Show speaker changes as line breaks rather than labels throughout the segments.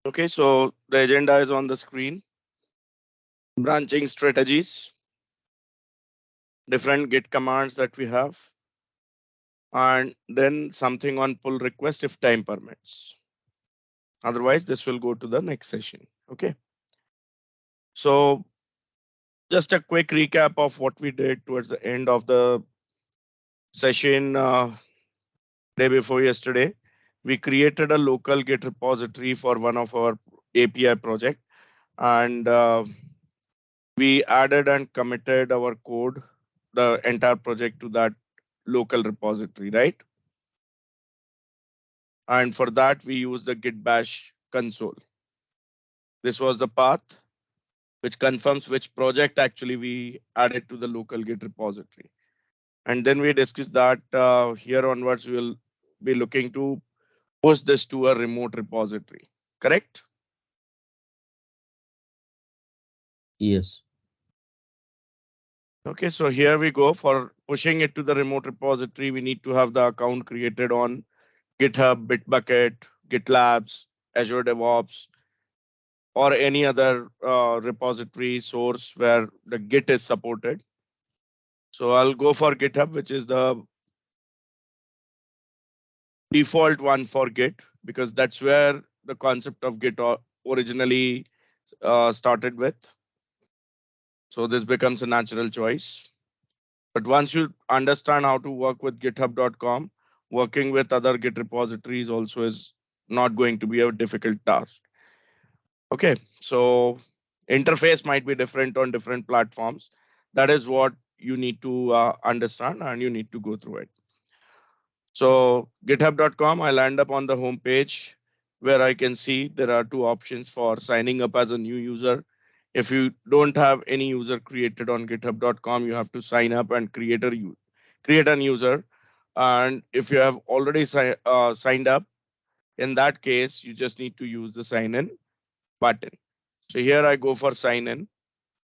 Okay, so the agenda is on the screen. Branching strategies, different Git commands that we have, and then something on pull request if time permits. Otherwise, this will go to the next session. Okay, so just a quick recap of what we did towards the end of the session day before yesterday. We created a local Git repository for one of our API project, and we added and committed our code, the entire project to that local repository, right? And for that, we use the git bash console. This was the path which confirms which project actually we added to the local Git repository. And then we discussed that here onwards, we will be looking to push this to a remote repository, correct?
Yes.
Okay, so here we go. For pushing it to the remote repository, we need to have the account created on GitHub, Bitbucket, GitLabs, Azure DevOps, or any other repository source where the Git is supported. So I'll go for GitHub, which is the default one for Git, because that's where the concept of Git originally started with. So this becomes a natural choice. But once you understand how to work with github.com, working with other Git repositories also is not going to be a difficult task. Okay, so interface might be different on different platforms. That is what you need to understand and you need to go through it. So github.com, I'll end up on the home page where I can see there are two options for signing up as a new user. If you don't have any user created on github.com, you have to sign up and create an user. And if you have already signed up, in that case, you just need to use the sign in button. So here I go for sign in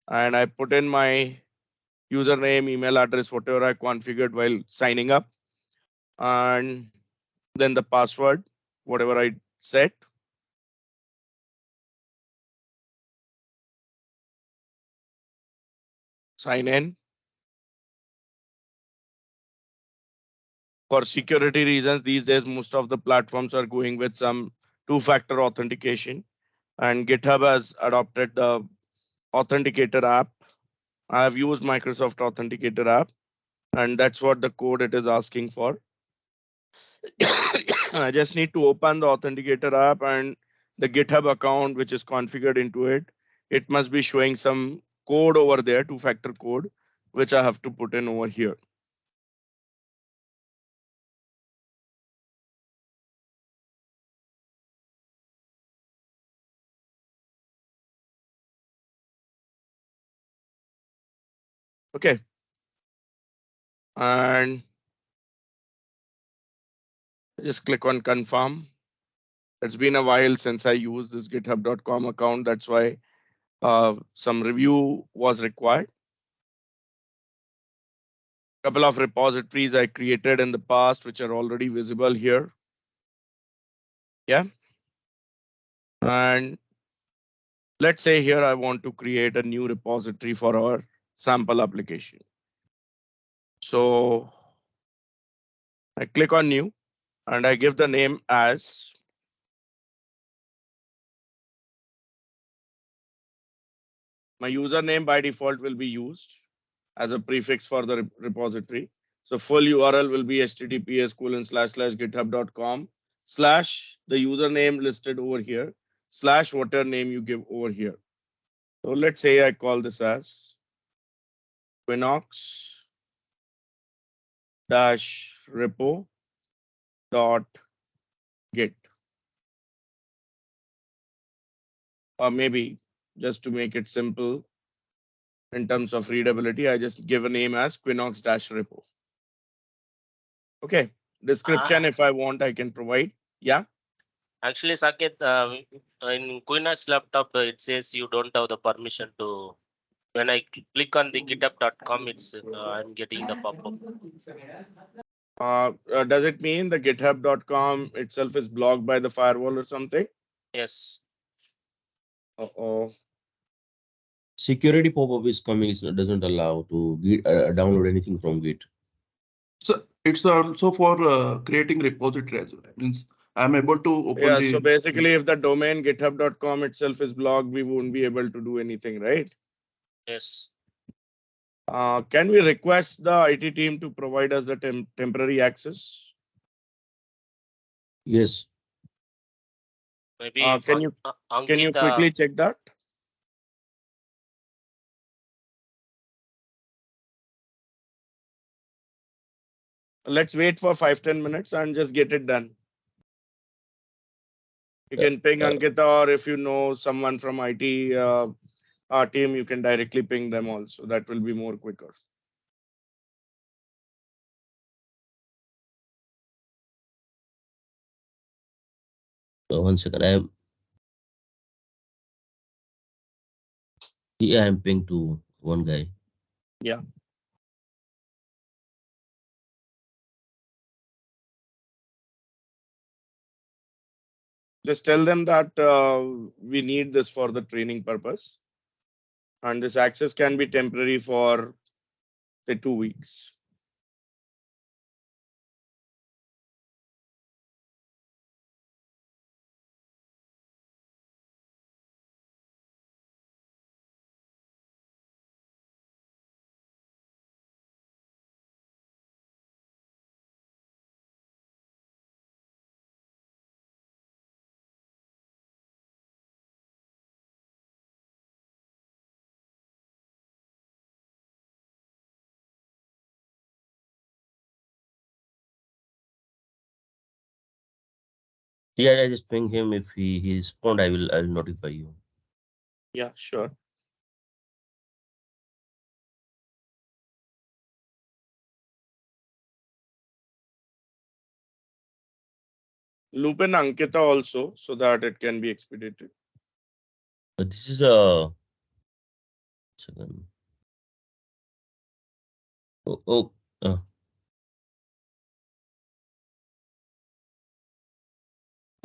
and I put in my username, email address, whatever I configured while signing up, and then the password, whatever I set. Sign in. For security reasons, these days, most of the platforms are going with some two-factor authentication, and GitHub has adopted the Authenticator app. I have used Microsoft Authenticator app, and that's what the code it is asking for. I just need to open the Authenticator app and the GitHub account, which is configured into it. It must be showing some code over there, two-factor code, which I have to put in over here. Okay. And just click on confirm. It's been a while since I used this github.com account. That's why some review was required. Couple of repositories I created in the past, which are already visible here. Yeah. And let's say here I want to create a new repository for our sample application. So I click on new and I give the name as my username by default will be used as a prefix for the repository. So full URL will be https://github.com/ the username listed over here / whatever name you give over here. So let's say I call this as Quinnox -repo.git, or maybe just to make it simple in terms of readability, I just give a name as Quinnox-repo. Okay, description
Ah,
if I want, I can provide. Yeah.
actually, Saket, in Quinnox laptop, it says you don't have the permission to. When I click on the github.com, it's I'm getting the pop-up.
Does it mean the github.com itself is blocked by the firewall or something?
Yes.
Uh-oh.
Security pop-up is coming. It doesn't allow to download anything from Git.
So it's also for creating repository as well. Means I'm able to open
Yeah, so
the.
basically, if the domain github.com itself is blocked, we won't be able to do anything, right?
Yes.
Can we request the IT team to provide us the temporary access?
Maybe
Yes.
if
Can you
Ankita,
quickly check that? Let's wait for 5-10 minutes and just get it done. You
Uh,
can ping
uh,
Ankita, or if you know someone from IT team, you can directly ping them also. That will be more quicker.
One second. I'm ping to one guy.
Yeah. Just tell them that we need this for the training purpose, and this access can be temporary for say 2 weeks.
Yeah, I just ping him. If he respond, I will notify you.
Yeah, sure. Loop in Ankita also so that it can be expedited.
This is a second. Oh, oh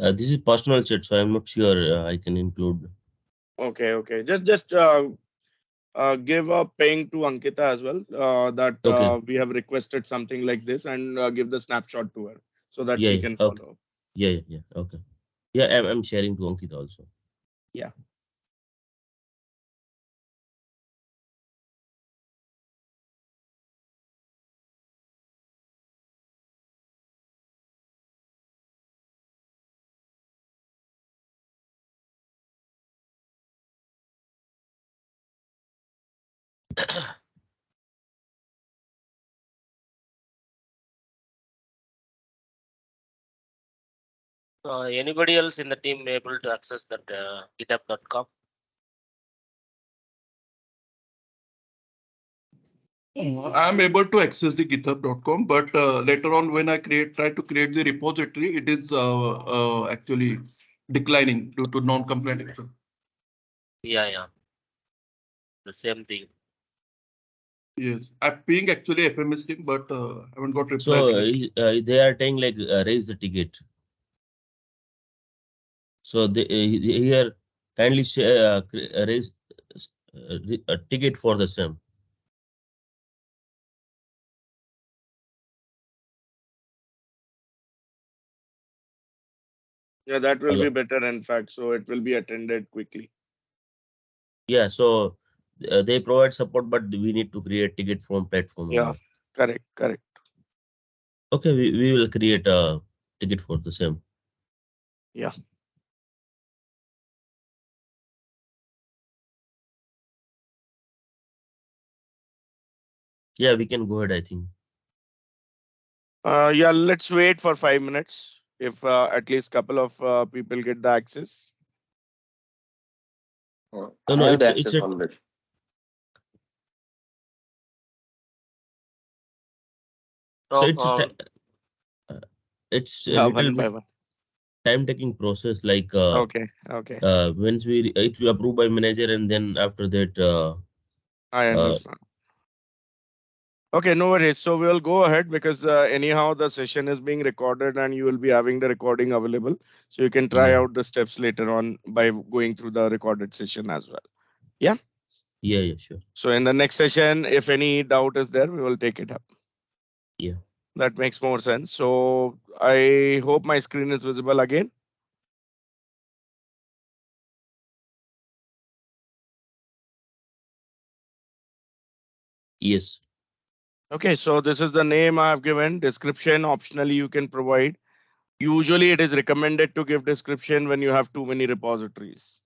uh, this is personal chat, so I'm not sure I can include.
Okay. Just give a ping to Ankita as well, that
Okay.
we have requested something like this, and give the snapshot to her so that
Yeah,
she
yeah.
can
Okay.
follow up.
Yeah. Okay. Yeah, I'm sharing to Ankita also.
Yeah.
anybody else in the team able to access that github.com?
I'm able to access the github.com, but later on when I try to create the repository, it is actually declining due to non-compliant action.
Yeah. The same thing.
Yes, I'm ping actually FMS team, but haven't got reply
So
yet.
they are saying like raise the ticket. So they here kindly raise a ticket for the same.
Yeah, that will be
Hello.
better, in fact. So it will be attended quickly.
Yeah. So they provide support, but we need to create ticket from platform
Yeah,
owner.
correct.
Okay, we will create a ticket for the same.
Yeah.
Yeah, we can go ahead, I think.
Yeah, let's wait for 5 minutes. If at least couple of people get the access.
No,
I
no,
have the
it's
access
a
already.
so
So
uh, it's a
Yeah,
little
one by
bit
one.
time taking process. Like
Okay.
once it will approved by manager, and then after that
I
uh,
understand. Okay, no worries. So we'll go ahead because anyhow the session is being recorded and you will be having the recording available. So you can try
Yeah,
out the steps later on by going through the recorded session as well. Yeah.
yeah, yeah, sure.
So in the next session, if any doubt is there, we will take it up.
Yeah,
That makes more sense. So I hope my screen is visible again.
yes,
Okay, so this is the name I have given. Description optionally you can provide. Usually it is recommended to give description when you have too many repositories.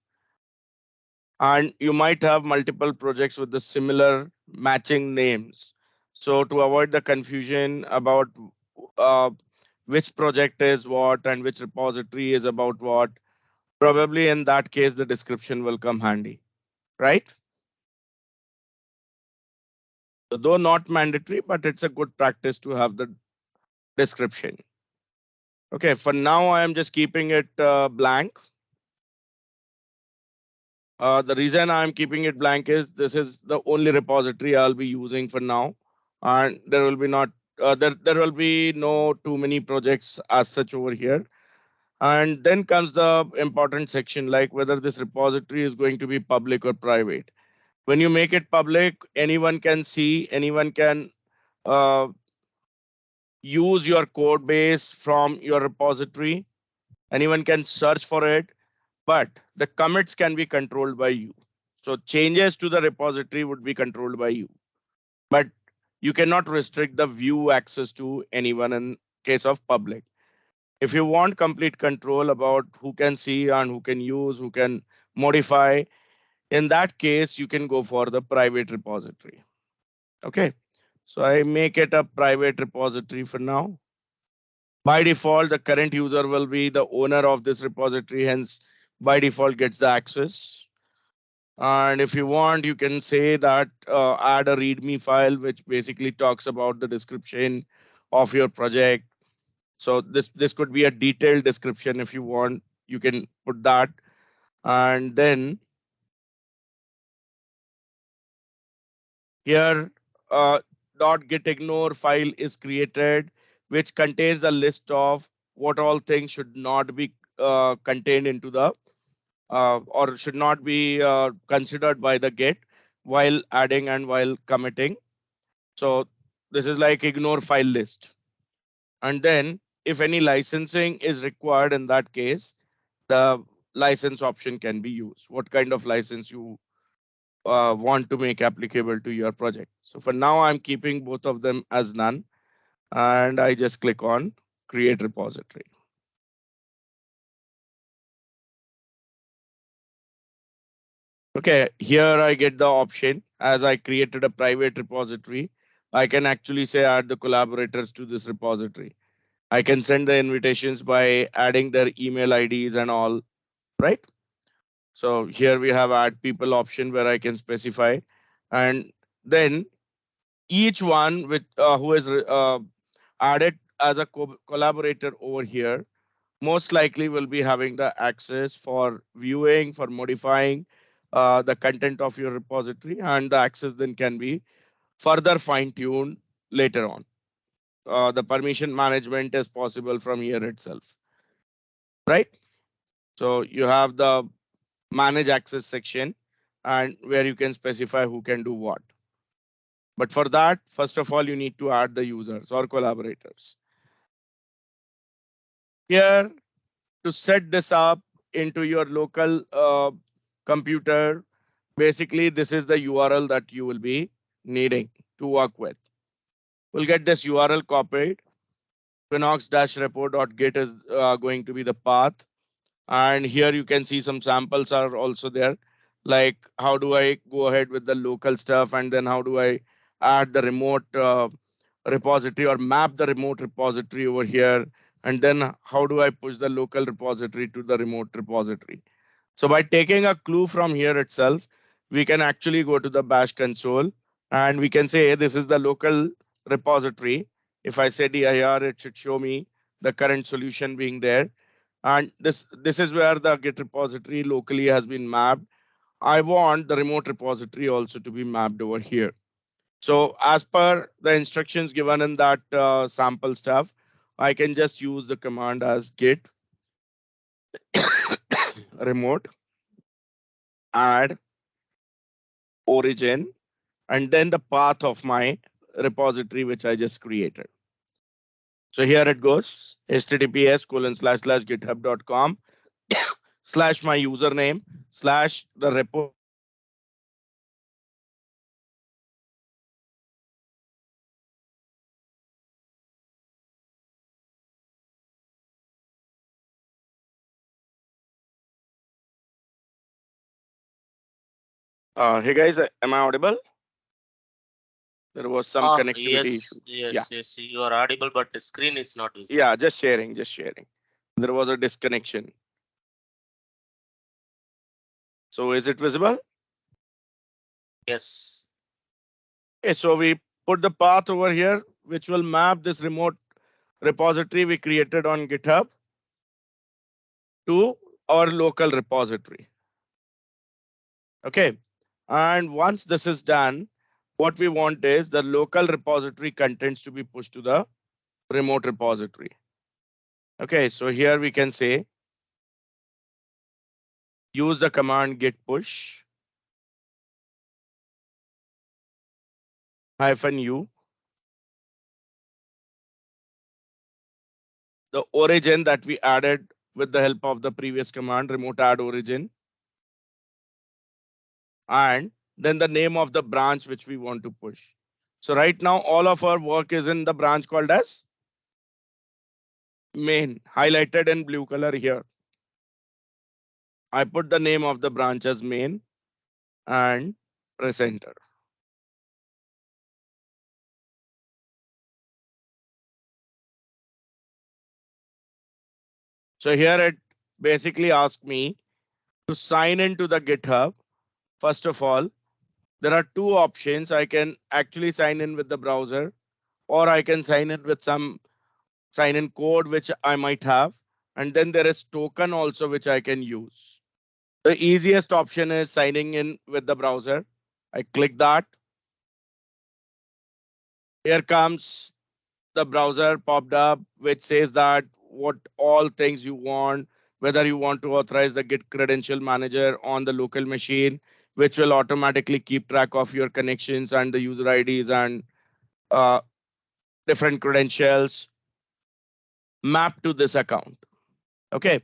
And you might have multiple projects with the similar matching names. So to avoid the confusion about uh, which project is what and which repository is about what, probably in that case the description will come handy, right? So though not mandatory, but it's a good practice to have the description. Okay, for now I am just keeping it blank. The reason I'm keeping it blank is this is the only repository I'll be using for now, and there will be not there will be no too many projects as such over here. And then comes the important section like whether this repository is going to be public or private. When you make it public, anyone can see, anyone can uh, use your code base from your repository, anyone can search for it, but the commits can be controlled by you. So changes to the repository would be controlled by you, but you cannot restrict the view access to anyone in case of public. If you want complete control about who can see and who can use, who can modify, in that case, you can go for the private repository. Okay, so I make it a private repository for now. By default, the current user will be the owner of this repository, hence by default gets the access. And if you want, you can say that add a README file, which basically talks about the description of your project. So this could be a detailed description if you want. You can put that, and then here .gitignore file is created, which contains a list of what all things should not be contained into the or should not be considered by the Git while adding and while committing. So this is like ignore file list. And then if any licensing is required in that case, the license option can be used. What kind of license you want to make applicable to your project. So for now, I'm keeping both of them as none, and I just click on create repository. Okay, here I get the option as I created a private repository. I can actually say add the collaborators to this repository. I can send the invitations by adding their email IDs and all, right? So here we have add people option where I can specify, and then each one with who is added as a collaborator over here most likely will be having the access for viewing, for modifying the content of your repository, and the access then can be further fine tuned later on. The permission management is possible from here itself, right? So you have the manage access section and where you can specify who can do what. But for that, first of all, you need to add the users or collaborators. Here, to set this up into your local computer, basically, this is the URL that you will be needing to work with. We'll get this URL copied. Quinnox-repo.git is going to be the path. And here you can see some samples are also there. Like how do I go ahead with the local stuff, and then how do I add the remote repository or map the remote repository over here, and then how do I push the local repository to the remote repository. So by taking a clue from here itself, we can actually go to the bash console and we can say, hey, this is the local repository. If I say dir, it should show me the current solution being there. And this is where the Git repository locally has been mapped. I want the remote repository also to be mapped over here. So as per the instructions given in that sample stuff, I can just use the command as git remote add origin and then the path of my repository which I just created. So here it goes, https://github.com slash my username slash the repo. Hey guys, am I audible? There was some connectivity issue.
Yes, yes, you are audible, but the screen is not visible.
Yeah, just sharing. There was a disconnection. So is it visible?
Yes.
Okay, so we put the path over here, which will map this remote repository we created on GitHub to our local repository. Okay, and once this is done, what we want is the local repository contents to be pushed to the remote repository. Okay, so here we can say use the command git push -u the origin that we added with the help of the previous command remote add origin, and then the name of the branch which we want to push. So right now all of our work is in the branch called as main, highlighted in blue color here. I put the name of the branch as main and press enter. So here it basically asks me to sign into the GitHub. First of all, there are two options. I can actually sign in with the browser, or I can sign in with some sign in code which I might have. And then there is token also which I can use. The easiest option is signing in with the browser. I click that. Here comes the browser popped up, which says that what all things you want, whether you want to authorize the Git credential manager on the local machine, which will automatically keep track of your connections and the user IDs and uh, different credentials mapped to this account. Okay,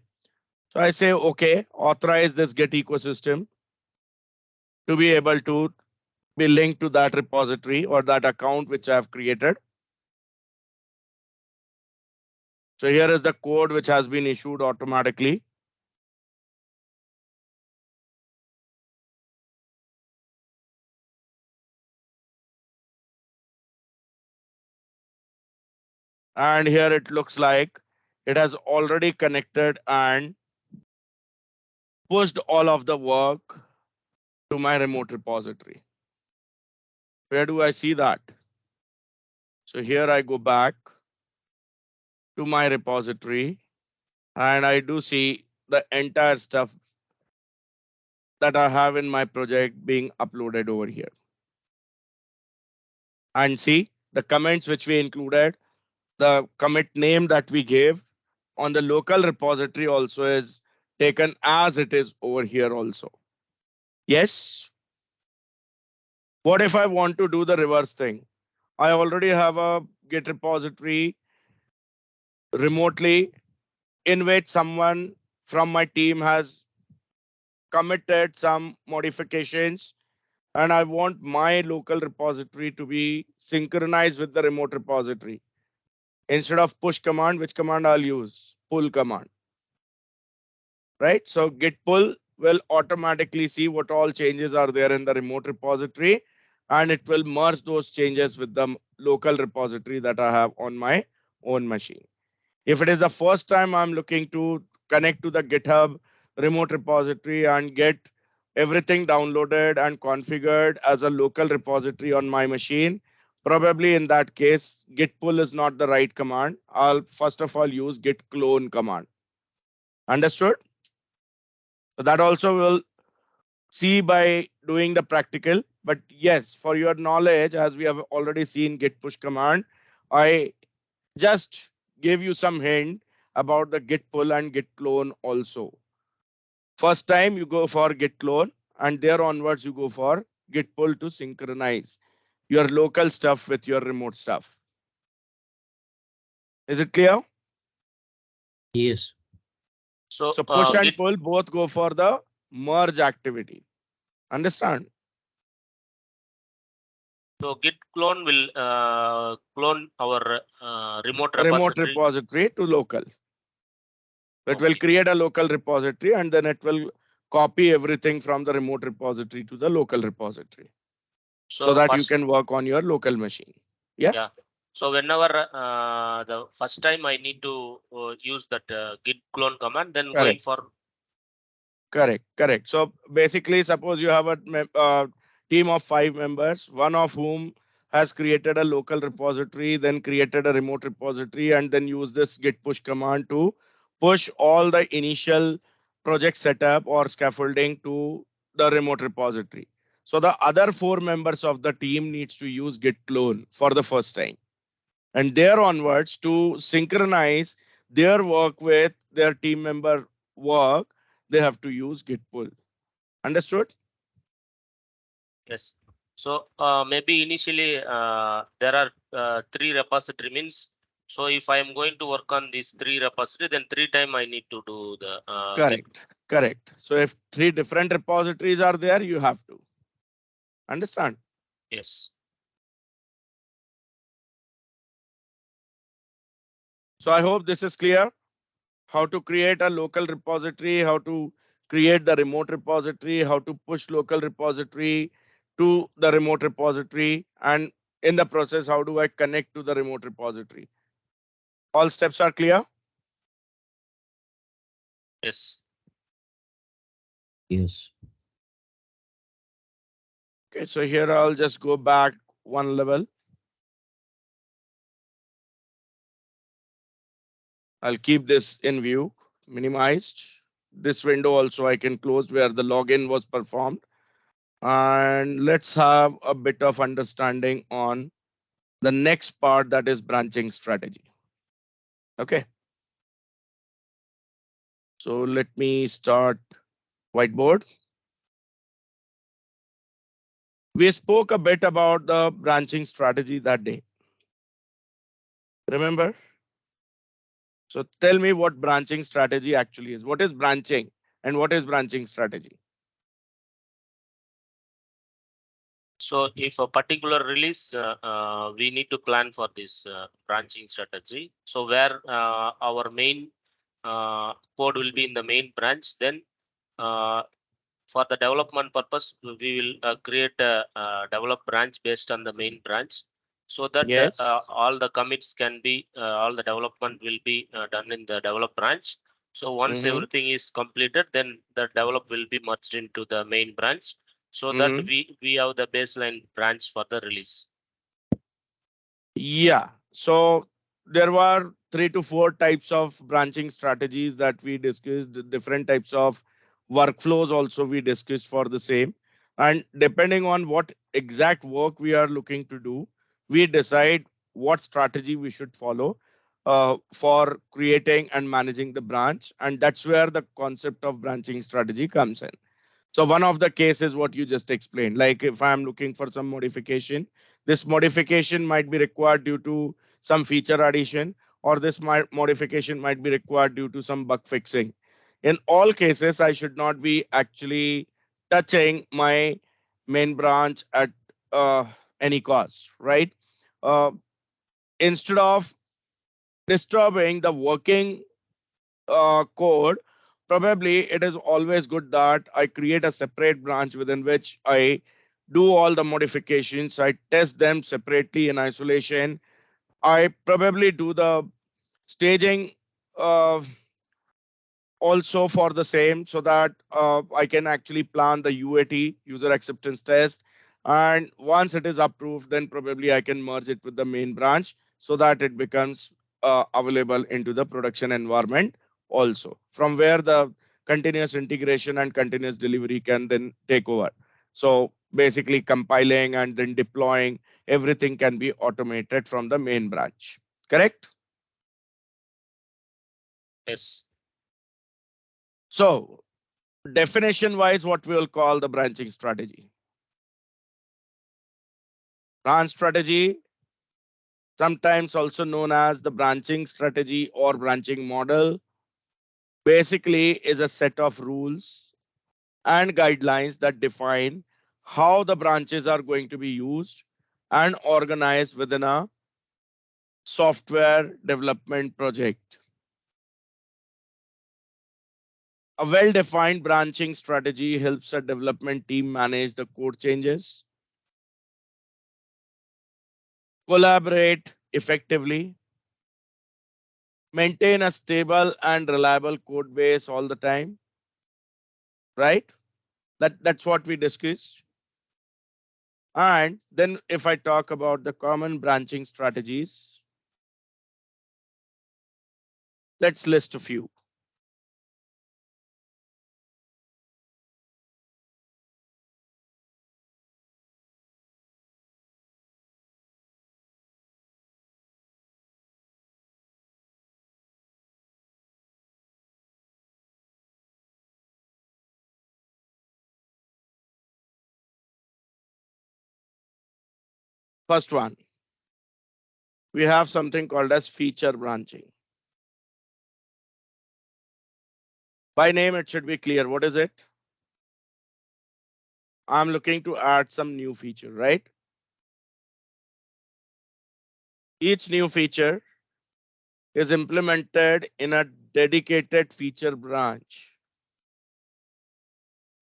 so I say, okay, authorize this Git ecosystem to be able to be linked to that repository or that account which I have created. So here is the code which has been issued automatically. And here it looks like it has already connected and pushed all of the work to my remote repository. Where do I see that? So here I go back to my repository and I do see the entire stuff that I have in my project being uploaded over here. And see the comments which we included, the commit name that we gave on the local repository also is taken as it is over here also. Yes. What if I want to do the reverse thing? I already have a Git repository remotely in which someone from my team has committed some modifications, and I want my local repository to be synchronized with the remote repository. Instead of push command, which command I'll use? Pull command. Right? So git pull will automatically see what all changes are there in the remote repository, and it will merge those changes with the local repository that I have on my own machine. If it is the first time I'm looking to connect to the GitHub remote repository and get everything downloaded and configured as a local repository on my machine, probably in that case, git pull is not the right command. I'll first of all use git clone command. Understood? So that also will see by doing the practical, But yes, for your knowledge, as we have already seen git push command, I just gave you some hint about the git pull and git clone also. First time you go for git clone, and there onwards you go for git pull to synchronize your local stuff with your remote stuff. Is it clear?
Yes.
So
So push and
Git,
pull both go for the merge activity. Understand?
so Git clone will clone our remote
Remote
repository.
repository to local. It will
Okay.
create a local repository and then it will copy everything from the remote repository to the local repository so
So
that you
first,
can work on your local machine. Yeah,
yeah. So whenever the first time I need to use that git clone command, then going
correct.
for
Correct. So basically, suppose you have a team of 5 members, one of whom has created a local repository, then created a remote repository, and then use this git push command to push all the initial project setup or scaffolding to the remote repository. So the other 4 members of the team needs to use git clone for the first time. And there onwards to synchronize their work with their team member work, they have to use git pull. Understood?
yes. So maybe initially there are 3 repository means. So if I am going to work on these 3 repository, then 3 times I need to do the git.
Correct. So if 3 different repositories are there, you have to understand.
Yes.
So I hope this is clear. How to create a local repository, how to create the remote repository, how to push local repository to the remote repository, and in the process, how do I connect to the remote repository? All steps are clear.
Yes.
Yes.
Okay, so here I'll just go back one level. I'll keep this in view, minimized. This window also I can close where the login was performed. And let's have a bit of understanding on the next part, that is branching strategy. Okay. So let me start whiteboard. We spoke a bit about the branching strategy that day. Remember? So tell me what branching strategy actually is. What is branching and what is branching strategy?
So if a particular release, we need to plan for this branching strategy. So where our main code will be in the main branch, then for the development purpose, we will create a develop branch based on the main branch, so that
Yes.
all the commits can be, all the development will be done in the develop branch. So once
Mm-hmm.
everything is completed, then the develop will be merged into the main branch, so that
Mm-hmm.
we have the baseline branch for the release.
Yeah. So there were 3 to 4 types of branching strategies that we discussed, different types of workflows also we discussed for the same. And depending on what exact work we are looking to do, we decide what strategy we should follow for creating and managing the branch. And that's where the concept of branching strategy comes in. So one of the cases what you just explained, like if I'm looking for some modification, this modification might be required due to some feature addition, or this modification might be required due to some bug fixing. In all cases, I should not be actually touching my main branch at uh, any cost, right? Uh, Instead of disturbing the working code, probably it is always good that I create a separate branch within which I do all the modifications. I test them separately in isolation. I probably do the staging uh, also for the same, so that I can actually plan the UAT, user acceptance test. And once it is approved, then probably I can merge it with the main branch so that it becomes available into the production environment also, from where the continuous integration and continuous delivery can then take over. So basically compiling and then deploying, everything can be automated from the main branch. Correct?
Yes.
So definition wise, what we will call the branching strategy. Branch strategy, sometimes also known as the branching strategy or branching model, basically is a set of rules and guidelines that define how the branches are going to be used and organized within a software development project. A well-defined branching strategy helps a development team manage the code changes, collaborate effectively, maintain a stable and reliable code base all the time, right? That's what we discussed. And then if I talk about the common branching strategies, let's list a few. First one, we have something called as feature branching. By name, it should be clear. What is it? I'm looking to add some new feature, right? Each new feature is implemented in a dedicated feature branch.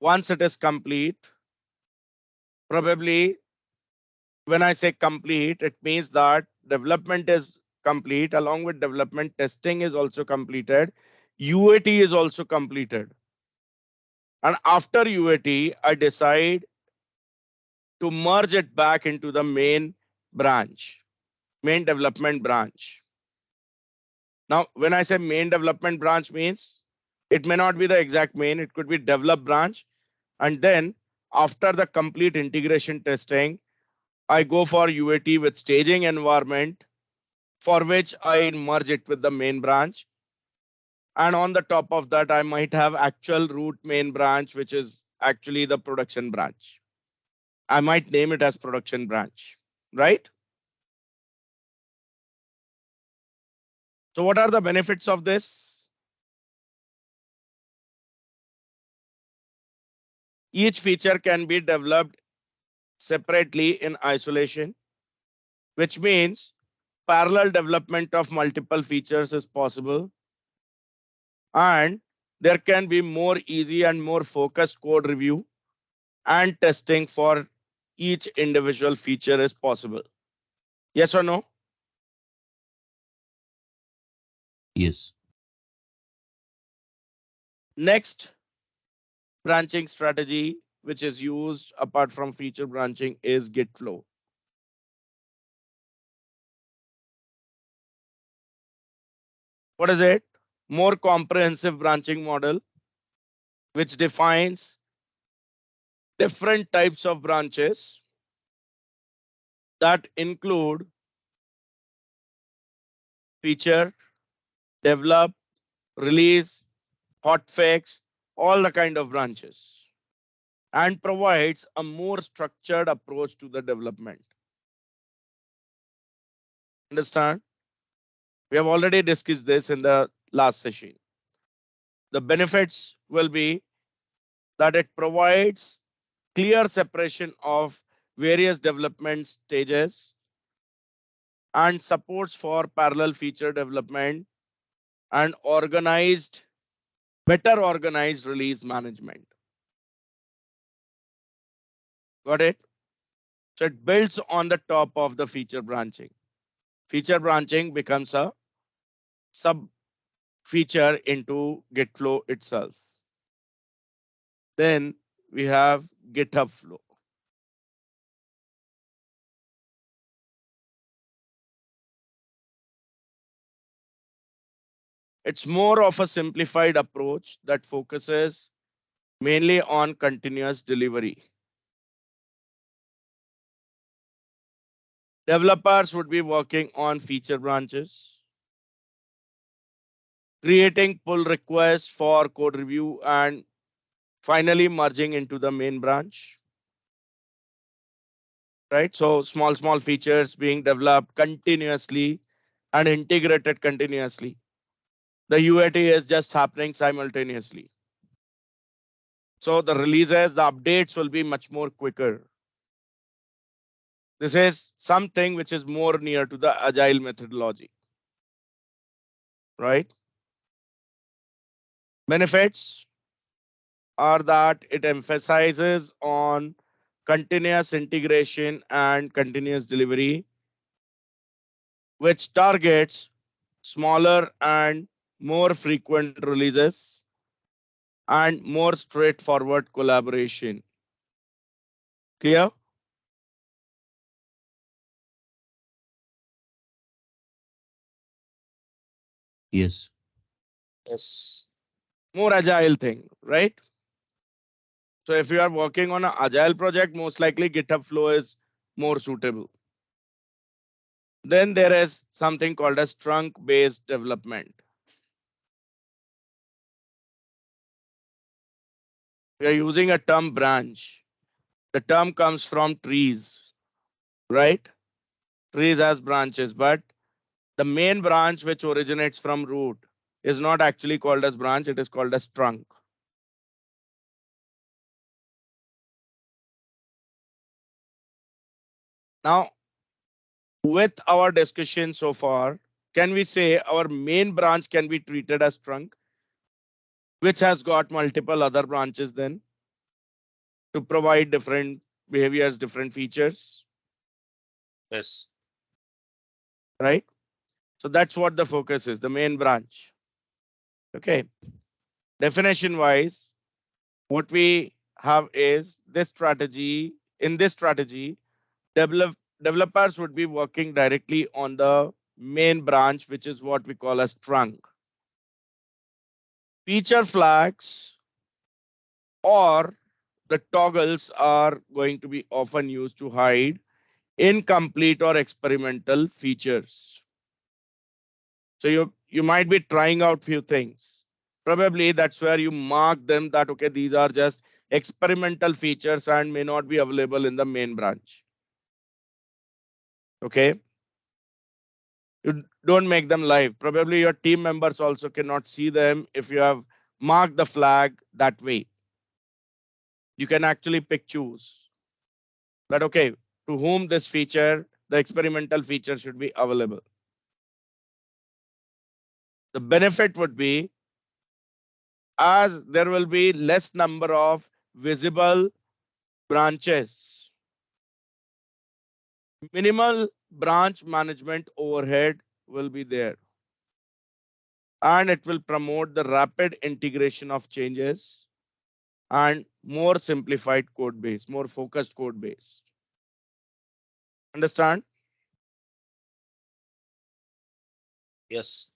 Once it is complete, probably when I say complete, it means that development is complete. Along with development, testing is also completed. UAT is also completed. And after UAT, I decide to merge it back into the main branch, main development branch. Now, when I say main development branch means it may not be the exact main, it could be develop branch. And then after the complete integration testing, I go for UAT with staging environment, for which I merge it with the main branch. And on the top of that, I might have actual root main branch, which is actually the production branch. I might name it as production branch, right? So what are the benefits of this? Each feature can be developed separately in isolation, which means parallel development of multiple features is possible. And there can be more easy and more focused code review and testing for each individual feature is possible. Yes or no?
Yes.
Next branching strategy, which is used apart from feature branching, is Git flow. What is it? More comprehensive branching model, which defines different types of branches that include feature, develop, release, hotfix, all the kind of branches, and provides a more structured approach to the development. Understand? We have already discussed this in the last session. The benefits will be that it provides clear separation of various development stages and supports for parallel feature development and better organized release management. Got it? So it builds on the top of the feature branching. Feature branching becomes a sub feature into Gitflow itself. Then we have GitHub Flow. It's more of a simplified approach that focuses mainly on continuous delivery. Developers would be working on feature branches, creating pull requests for code review, and finally merging into the main branch. Right? So small features being developed continuously and integrated continuously. The UAT is just happening simultaneously. So the releases, the updates will be much more quicker. This is something which is more near to the agile methodology, right? Benefits are that it emphasizes on continuous integration and continuous delivery, which targets smaller and more frequent releases and more straightforward collaboration. Clear?
Yes.
Yes.
More agile thing, right? So if you are working on an agile project, most likely GitHub Flow is more suitable. Then there is something called as trunk-based development. We are using a term branch. The term comes from trees, right? Trees as branches, but the main branch which originates from root is not actually called as branch, it is called as trunk. Now, with our discussion so far, can we say our main branch can be treated as trunk, which has got multiple other branches then to provide different behaviors, different features,
Yes.
right? So that's what the focus is, the main branch. Okay. Definition wise, what we have is this strategy. In this strategy, developers would be working directly on the main branch, which is what we call as trunk. Feature flags or the toggles are going to be often used to hide incomplete or experimental features. So you might be trying out few things. Probably that's where you mark them that okay, these are just experimental features and may not be available in the main branch. Okay. You don't make them live. Probably your team members also cannot see them if you have marked the flag that way. You can actually pick choose that okay, to whom this feature, the experimental feature should be available. The benefit would be as there will be less number of visible branches, minimal branch management overhead will be there, and it will promote the rapid integration of changes and more simplified code base, more focused code base. Understand?
Yes.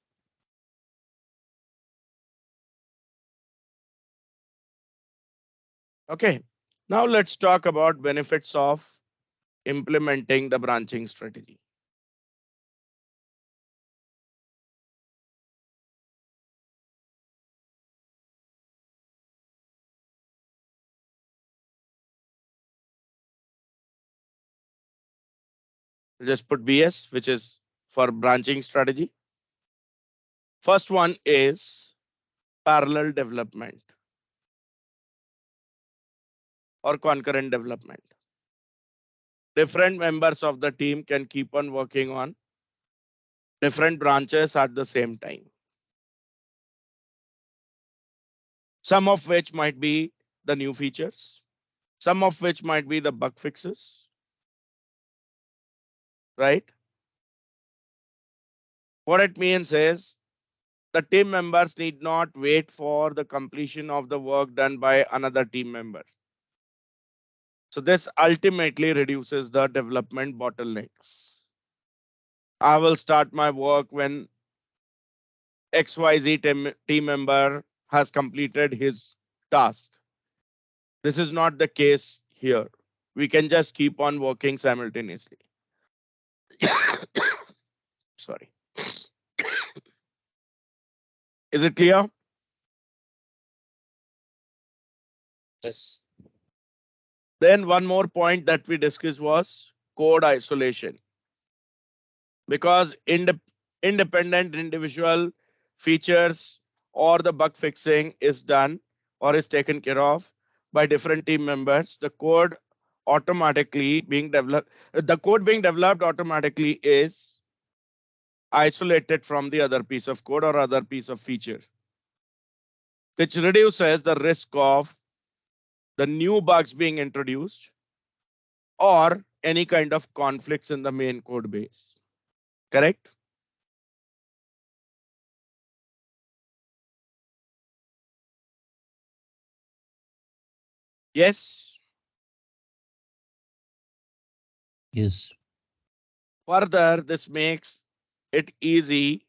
Okay. Now let's talk about benefits of implementing the branching strategy. Just put BS, which is for branching strategy. First one is parallel development or concurrent development. Different members of the team can keep on working on different branches at the same time. Some of which might be the new features, some of which might be the bug fixes, right? What it means is the team members need not wait for the completion of the work done by another team member. So this ultimately reduces the development bottlenecks. I will start my work when XYZ team member has completed his task. This is not the case here. We can just keep on working simultaneously. Sorry. Is it clear?
Yes.
Then one more point that we discussed was code isolation. Because independent individual features or the bug fixing is done or is taken care of by different team members, the code being developed automatically is isolated from the other piece of code or other piece of feature, which reduces the risk of the new bugs being introduced or any kind of conflicts in the main code base. Correct? Yes.
Yes.
Further, this makes it easy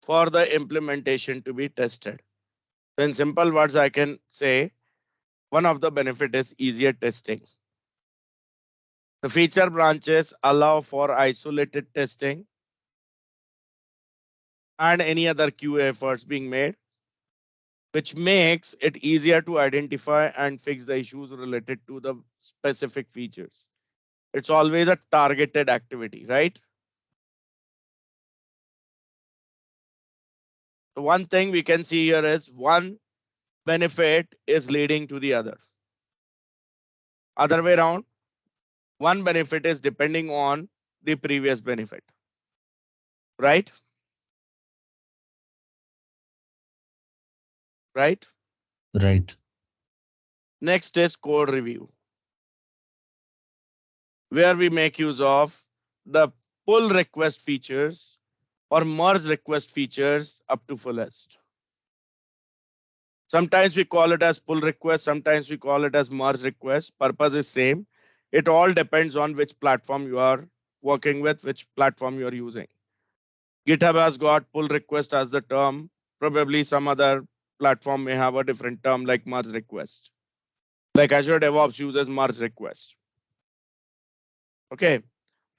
for the implementation to be tested. So in simple words, I can say one of the benefit is easier testing. The feature branches allow for isolated testing and any other QA efforts being made, which makes it easier to identify and fix the issues related to the specific features. It's always a targeted activity, right? The one thing we can see here is one benefit is leading to the other. Other way around, one benefit is depending on the previous benefit, right? Right?
Right.
Next is code review, where we make use of the pull request features or merge request features up to fullest. Sometimes we call it as pull request, sometimes we call it as merge request. Purpose is same. It all depends on which platform you are working with, which platform you are using. GitHub has got pull request as the term. Probably some other platform may have a different term like merge request. Like Azure DevOps uses merge request. Okay.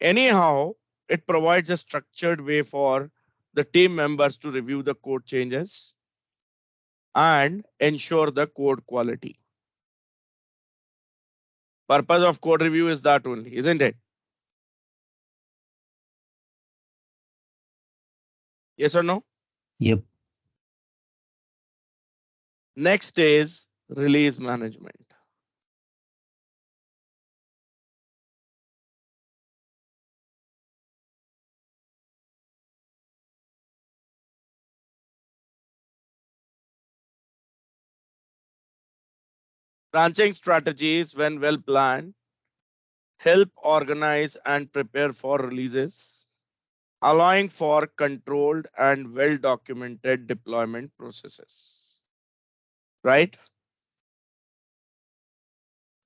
Anyhow, it provides a structured way for the team members to review the code changes and ensure the code quality. Purpose of code review is that only, isn't it? Yes or no?
Yep.
Next is release management. Branching strategies, when well planned, help organize and prepare for releases, allowing for controlled and well documented deployment processes. Right?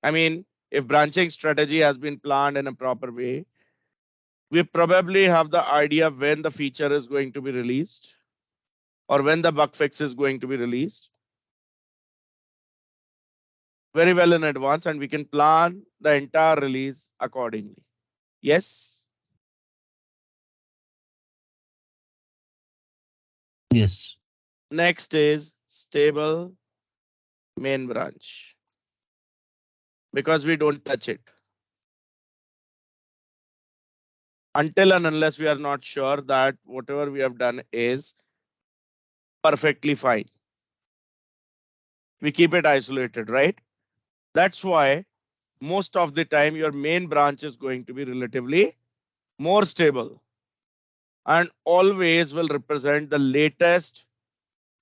I mean, if branching strategy has been planned in a proper way, we probably have the idea when the feature is going to be released or when the bug fix is going to be released very well in advance, and we can plan the entire release accordingly. Yes.
Yes.
Next is stable main branch, because we don't touch it until and unless we are not sure that whatever we have done is perfectly fine. We keep it isolated, right? That's why most of the time your main branch is going to be relatively more stable and always will represent the latest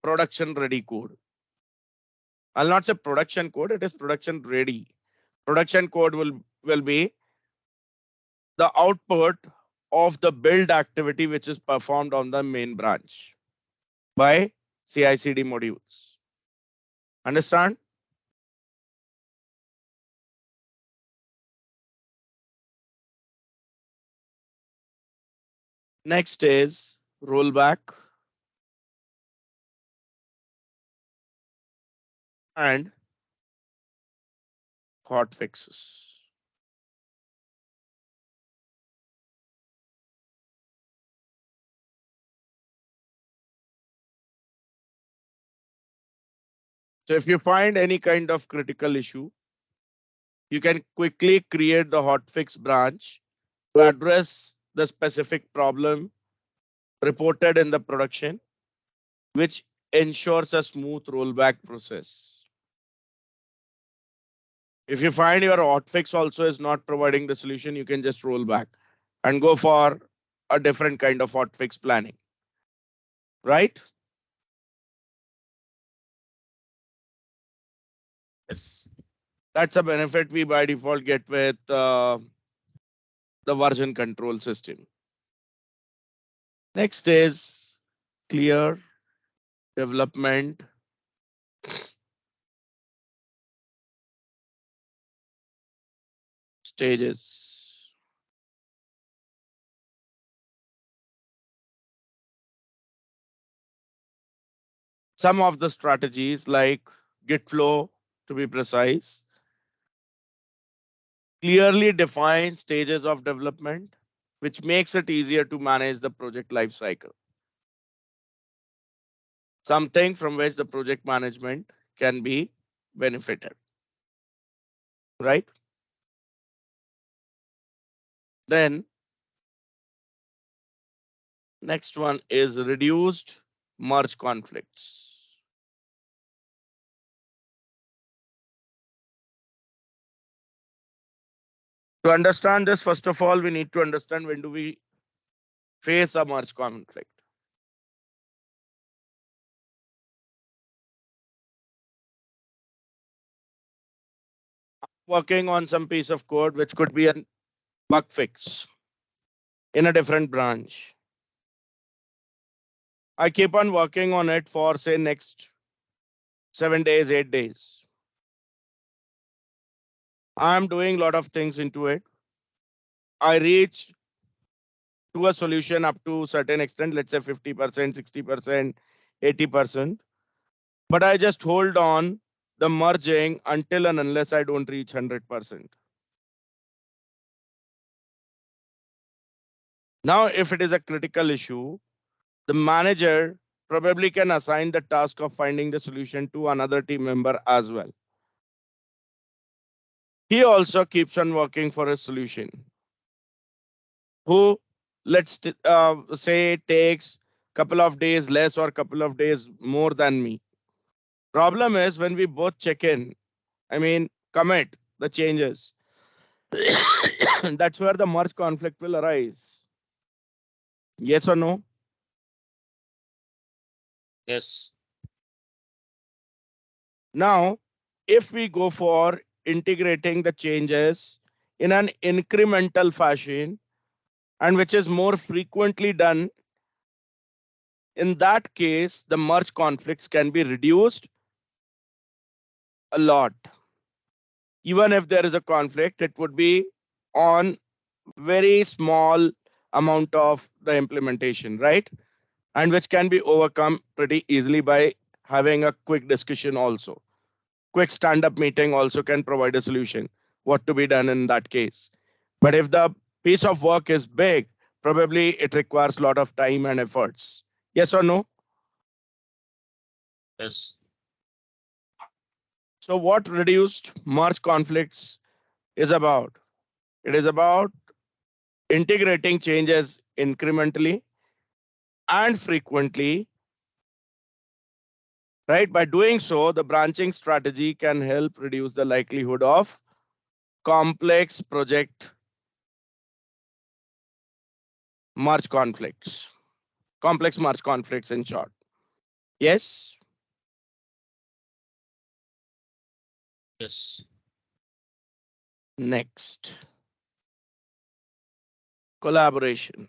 production ready code. I'll not say production code, it is production ready. Production code will be the output of the build activity which is performed on the main branch by CI/CD modules. Understand? Next is rollback and hot fixes. So if you find any kind of critical issue, you can quickly create the hotfix branch to address the specific problem reported in the production, which ensures a smooth rollback process. If you find your hotfix also is not providing the solution, you can just roll back and go for a different kind of hotfix planning, right?
Yes.
That's a benefit we by default get with the version control system. Next is clear development stages. Some of the strategies like Git flow, to be precise, clearly define stages of development, which makes it easier to manage the project lifecycle. Something from which the project management can be benefited, right? Then next one is reduced merge conflicts. To understand this, first of all, we need to understand when do we face a merge conflict. Working on some piece of code which could be a bug fix in a different branch. I keep on working on it for say next 7 days, 8 days. I'm doing a lot of things into it. I reach to a solution up to a certain extent, let's say 50%, 60%, 80%. But I just hold on the merging until and unless I don't reach 100%. Now, if it is a critical issue, the manager probably can assign the task of finding the solution to another team member as well. He also keeps on working for a solution who, let's say, takes couple of days less or couple of days more than me. Problem is when we both check in, I mean, commit the changes. That's where the merge conflict will arise. Yes or no?
Yes.
Now, if we go for integrating the changes in an incremental fashion and which is more frequently done, in that case, the merge conflicts can be reduced a lot. Even if there is a conflict, it would be on very small amount of the implementation, right? And which can be overcome pretty easily by having a quick discussion also. Quick stand-up meeting also can provide a solution, what to be done in that case. But if the piece of work is big, probably it requires a lot of time and efforts. Yes or no?
Yes.
So what reduced merge conflicts is about? It is about integrating changes incrementally and frequently, right? By doing so, the branching strategy can help reduce the likelihood of complex project merge conflicts, complex merge conflicts in short. Yes.
Yes.
Next, collaboration.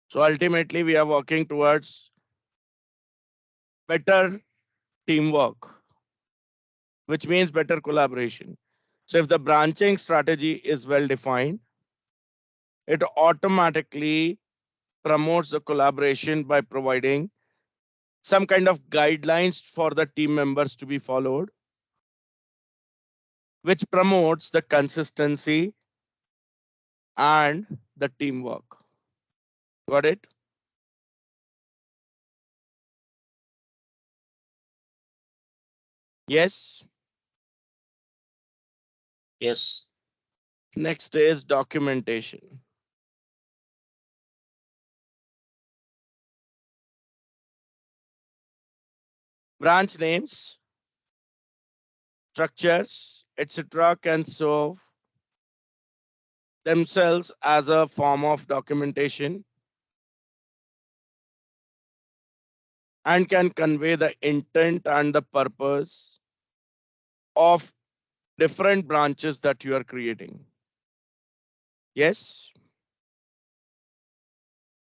So ultimately, we are working towards better teamwork, which means better collaboration. So if the branching strategy is well defined, it automatically promotes the collaboration by providing some kind of guidelines for the team members to be followed, which promotes the consistency and the teamwork. Got it? Yes.
Yes.
Next is documentation. Branch names, structures, etc. can serve themselves as a form of documentation and can convey the intent and the purpose of different branches that you are creating. Yes.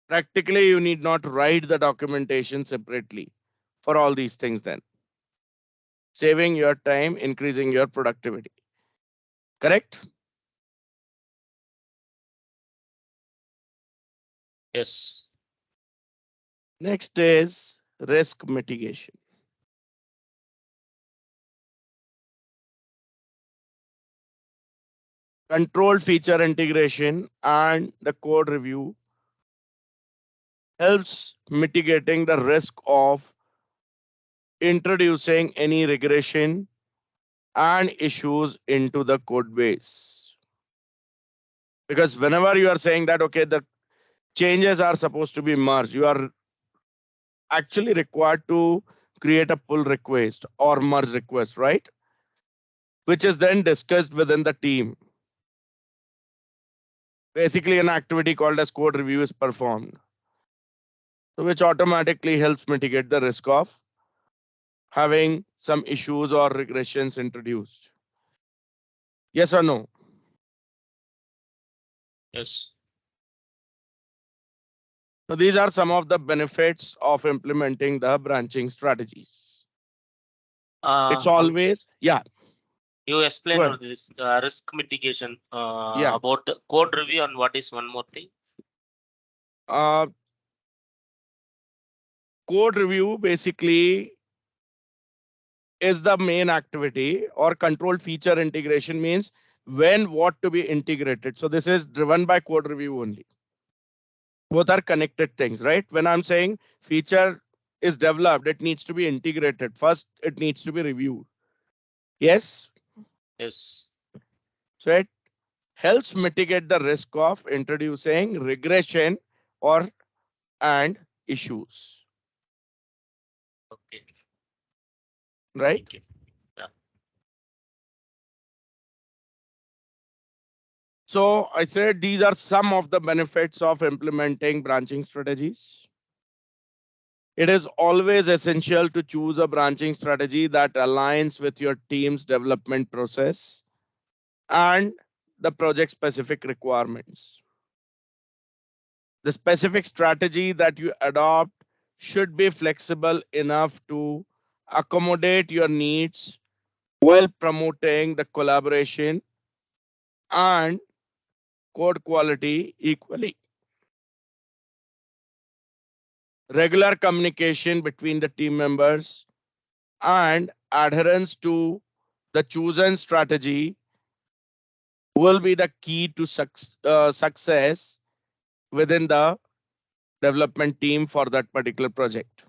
Practically, you need not write the documentation separately for all these things then. Saving your time, increasing your productivity. Correct?
Yes.
Next is risk mitigation. Controlled feature integration and the code review helps mitigating the risk of introducing any regression and issues into the code base. Because whenever you are saying that, okay, the changes are supposed to be merged, you are actually required to create a pull request or merge request, right? Which is then discussed within the team. Basically, an activity called as code review is performed, which automatically helps mitigate the risk of having some issues or regressions introduced. Yes or no?
Yes.
So these are some of the benefits of implementing the branching strategies. It's always, yeah,
You
go
explain
ahead.
this risk mitigation
Yeah.
about the code review, and what is one more thing?
Uh, Code review basically is the main activity, or controlled feature integration means when what to be integrated. So this is driven by code review only. Both are connected things, right? When I'm saying feature is developed, it needs to be integrated. First, it needs to be reviewed. Yes.
Yes.
So it helps mitigate the risk of introducing regression or and issues,
Okay.
right?
Thank you. Yeah.
So I said these are some of the benefits of implementing branching strategies. It is always essential to choose a branching strategy that aligns with your team's development process and the project specific requirements. The specific strategy that you adopt should be flexible enough to accommodate your needs while promoting the collaboration and code quality equally. Regular communication between the team members and adherence to the chosen strategy will be the key to success within the development team for that particular project.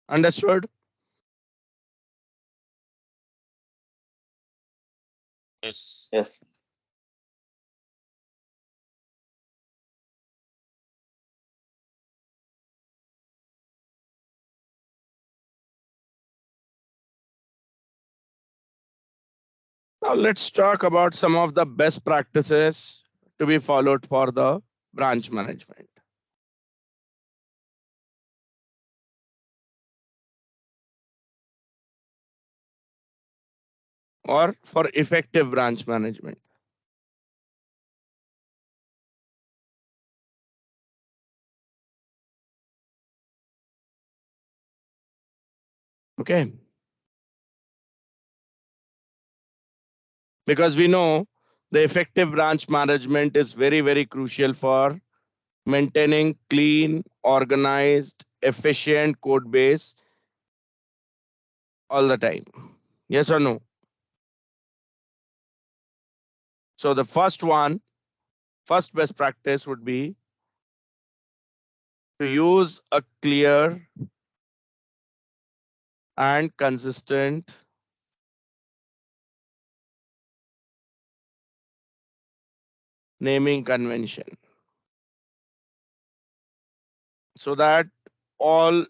Understood?
Yes.
Yes.
Now let's talk about some of the best practices to be followed for the branch management or for effective branch management. Okay. Because we know the effective branch management is very, very crucial for maintaining clean, organized, efficient code base all the time. Yes or no? So the first best practice would be to use a clear and consistent naming convention so that all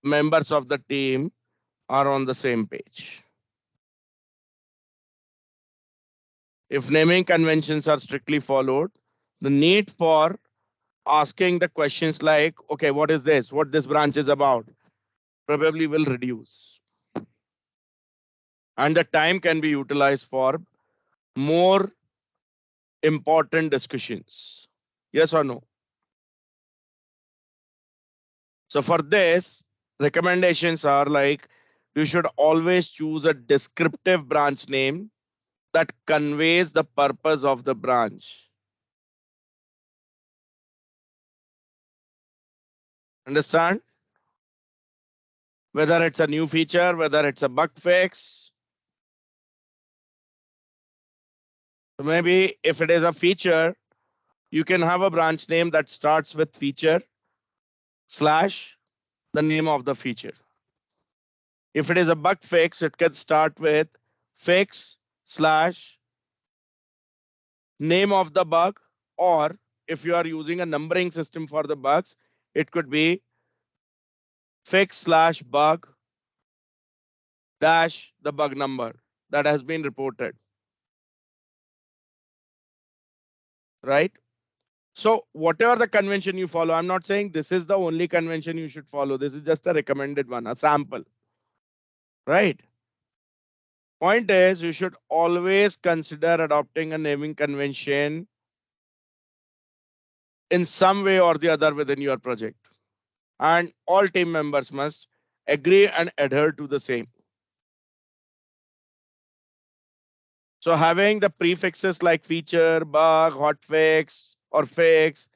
members of the team are on the same page. If naming conventions are strictly followed, the need for asking the questions like, okay, what is this? What this branch is about? Probably will reduce. And the time can be utilized for more important discussions. Yes or no? So for this, recommendations are like you should always choose a descriptive branch name that conveys the purpose of the branch. Understand? Whether it's a new feature, whether it's a bug fix. So maybe if it is a feature, you can have a branch name that starts with feature slash the name of the feature. If it is a bug fix, it can start with fix slash name of the bug, or if you are using a numbering system for the bugs, it could be fix slash bug dash the bug number that has been reported, right? So whatever the convention you follow, I'm not saying this is the only convention you should follow. This is just a recommended one, a sample, right? Point is, you should always consider adopting a naming convention in some way or the other within your project. And all team members must agree and adhere to the same. So having the prefixes like feature, bug, hotfix, or fix,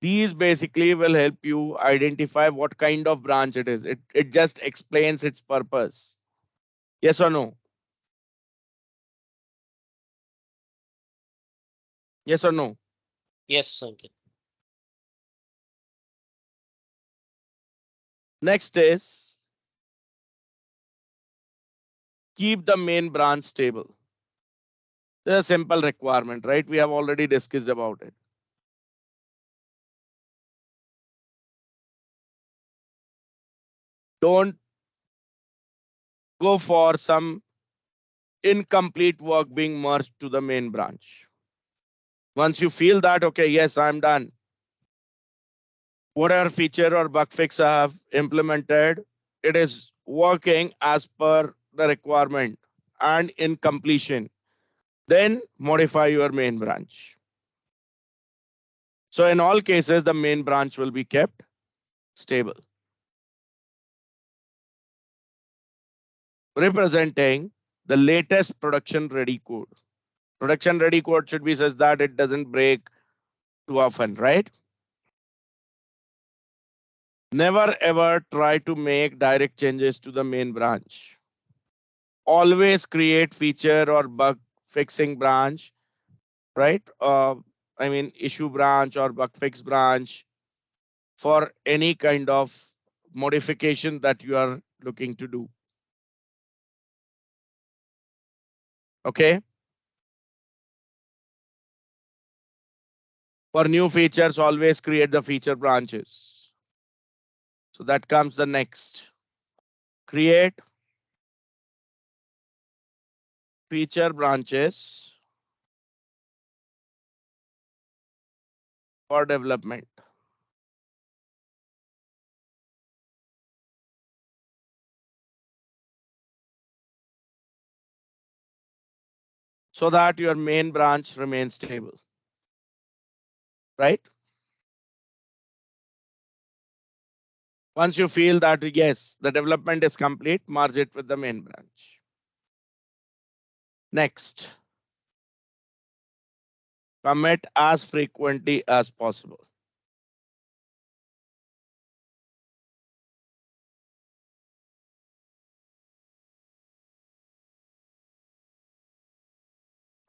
these basically will help you identify what kind of branch it is. It just explains its purpose. Yes or no? Yes or no?
Yes, Sanket.
Next is keep the main branch stable. There's a simple requirement, right? We have already discussed about it. Don't go for some incomplete work being merged to the main branch. Once you feel that, okay, yes, I'm done. Whatever feature or bug fix I have implemented, it is working as per the requirement and in completion. Then modify your main branch. So in all cases, the main branch will be kept stable. Representing the latest production ready code. Production ready code should be such that it doesn't break too often, right? Never ever try to make direct changes to the main branch. Always create feature or bug fixing branch, right? I mean, issue branch or bug fix branch for any kind of modification that you are looking to do. Okay. For new features, always create the feature branches. So that comes the next. Create feature branches for development. So that your main branch remains stable, right? Once you feel that yes, the development is complete, merge it with the main branch. Next, commit as frequently as possible.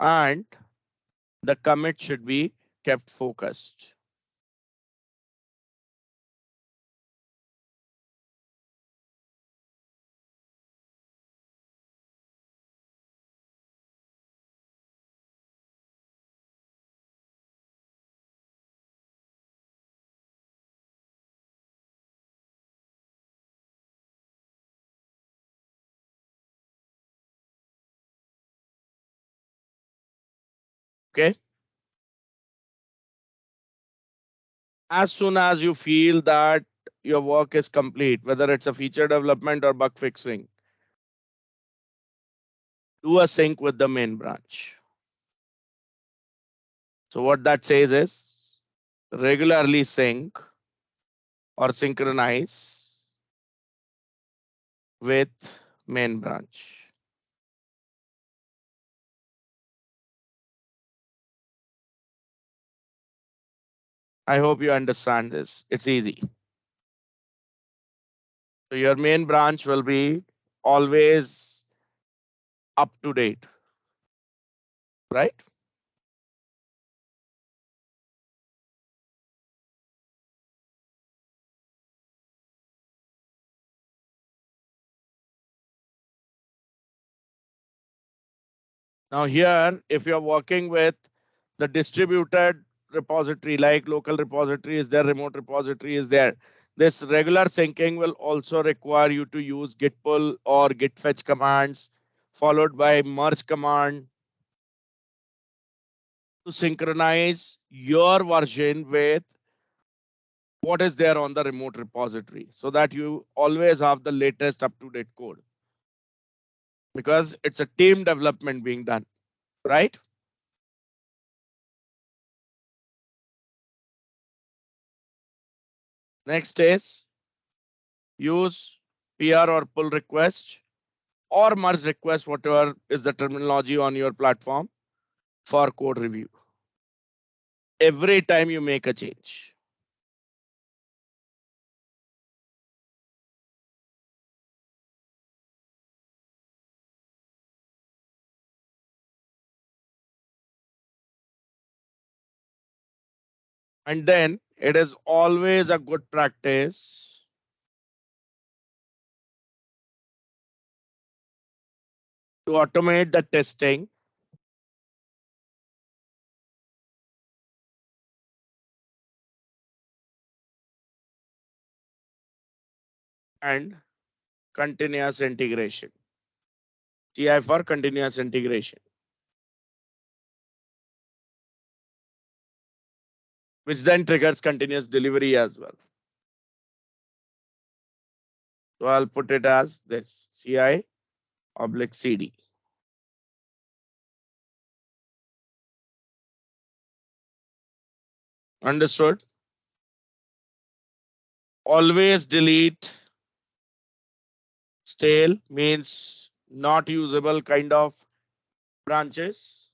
and the commit should be kept focused. Okay. As soon as you feel that your work is complete, whether it's a feature development or bug fixing, do a sync with the main branch. So what that says is regularly sync or synchronize with main branch. I hope you understand this. It's easy. So your main branch will be always up to date, right? Now here, if you're working with the distributed repository, like local repository is there, remote repository is there, this regular syncing will also require you to use git pull or git fetch commands, followed by merge command to synchronize your version with what is there on the remote repository, so that you always have the latest up-to-date code, because it's a team development being done, right? Next is use PR or pull request or merge request, whatever is the terminology on your platform, for code review every time you make a change. And then it is always a good practice to automate the testing and continuous integration. TI for continuous integration, which then triggers continuous delivery as well. So I'll put it as this CI oblique CD. Understood? Always delete stale, means not usable kind of branches,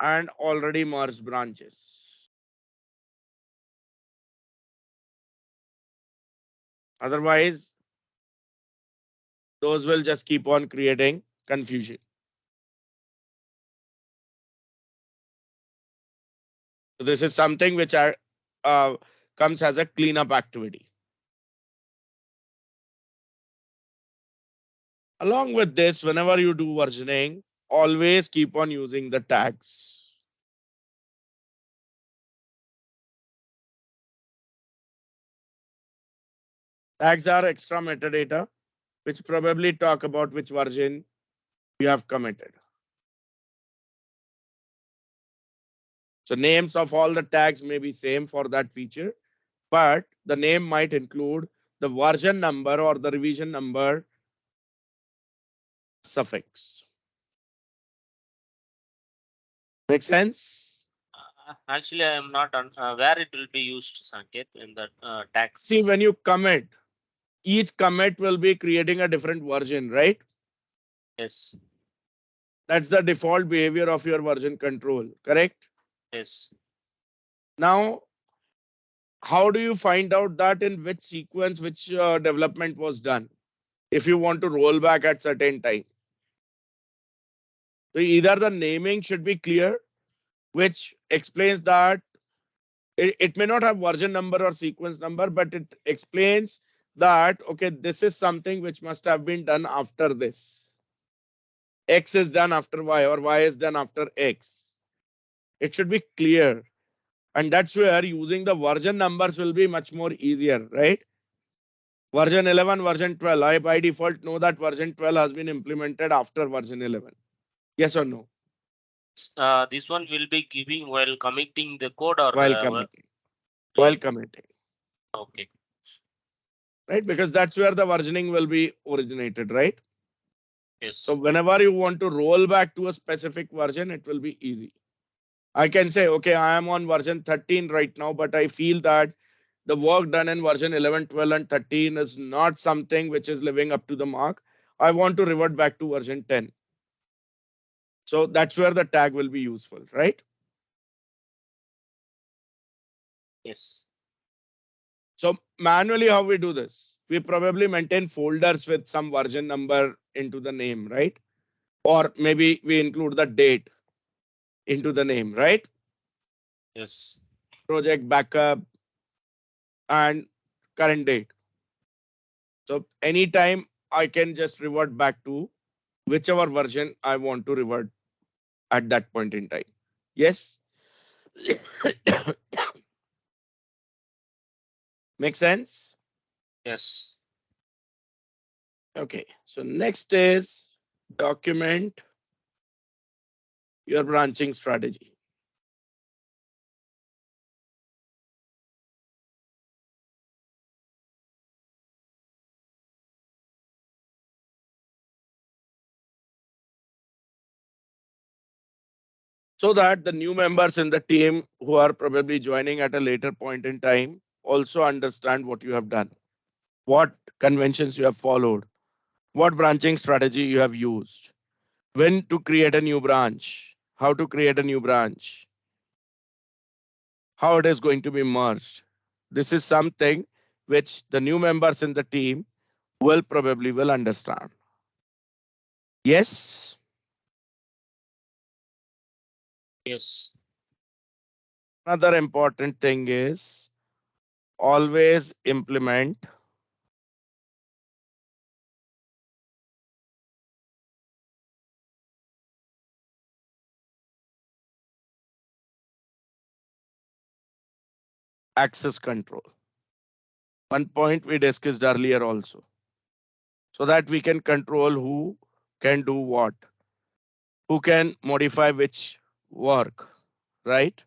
and already merged branches. Otherwise, those will just keep on creating confusion. So this is something which comes as a cleanup activity. Along with this, whenever you do versioning, always keep on using the tags. Tags are extra metadata, which probably talk about which version you have committed. So names of all the tags may be same for that feature, but the name might include the version number or the revision number suffix. Make sense?
Actually, I am not on where it will be used, Sanket, in the tags.
See, when you commit, each commit will be creating a different version, right?
Yes.
That's the default behavior of your version control, correct?
Yes.
Now, how do you find out that in which sequence, which development was done? If you want to roll back at certain time, So either the naming should be clear, which explains that it may not have version number or sequence number, but it explains that, okay, this is something which must have been done after this. X is done after Y or Y is done after X. It should be clear. And that's where using the version numbers will be much more easier, right? Version 11, version 12. I by default know that version 12 has been implemented after version 11. Yes or no?
This one will be giving while committing the code or
While committing. While committing.
Okay.
Right? Because that's where the versioning will be originated, right?
Yes.
So whenever you want to roll back to a specific version, it will be easy. I can say, okay, I am on version 13 right now, but I feel that the work done in version 11, 12, and 13 is not something which is living up to the mark. I want to revert back to version 10. So that's where the tag will be useful, right?
Yes.
So manually, how we do this? We probably maintain folders with some version number into the name, right? Or maybe we include the date into the name, right?
Yes.
Project backup and current date. So anytime I can just revert back to whichever version I want to revert at that point in time. Yes. Make sense?
Yes.
Okay. So next is document your branching strategy. So that the new members in the team who are probably joining at a later point in time also understand what you have done, what conventions you have followed, what branching strategy you have used, when to create a new branch, how to create a new branch, how it is going to be merged. This is something which the new members in the team will probably will understand. Yes.
Yes.
Another important thing is always implement access control. One point we discussed earlier also, so that we can control who can do what, who can modify which work, right?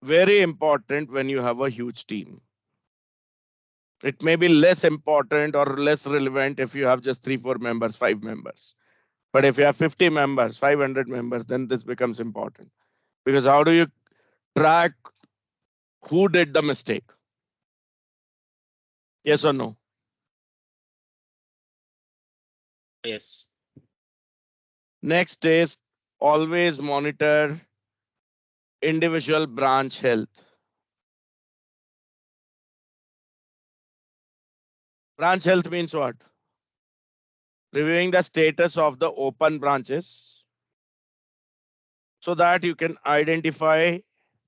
Very important when you have a huge team. It may be less important or less relevant if you have just 3, 4 members, 5 members. But if you have 50 members, 500 members, then this becomes important. Because how do you track who did the mistake? Yes or no?
Yes.
Next is always monitor individual branch health. Branch health means what? Reviewing the status of the open branches so that you can identify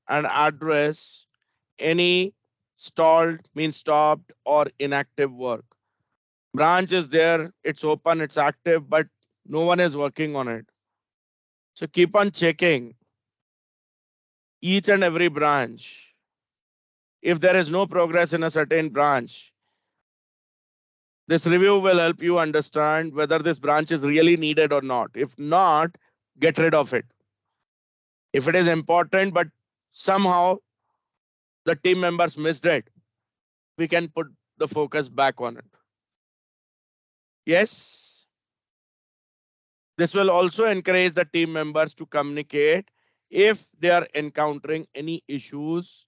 and address any stalled, means stopped, or inactive work. Branch is there, it's open, it's active, but no one is working on it. So keep on checking each and every branch. If there is no progress in a certain branch, this review will help you understand whether this branch is really needed or not. If not, get rid of it. If it is important, but somehow the team members missed it, we can put the focus back on it. Yes. This will also encourage the team members to communicate if they are encountering any issues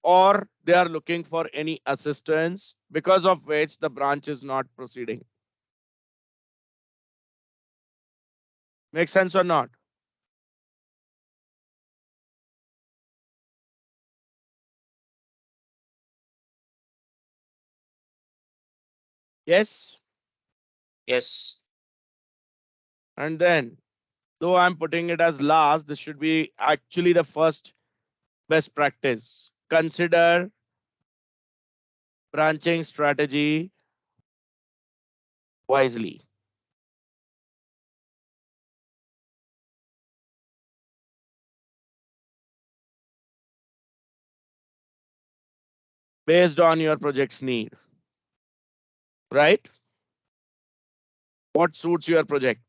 or they are looking for any assistance because of which the branch is not proceeding. Make sense or not? Yes.
Yes.
And then, though I'm putting it as last, this should be actually the first best practice. Consider branching strategy wisely. Based on your project's need, right? What suits your project?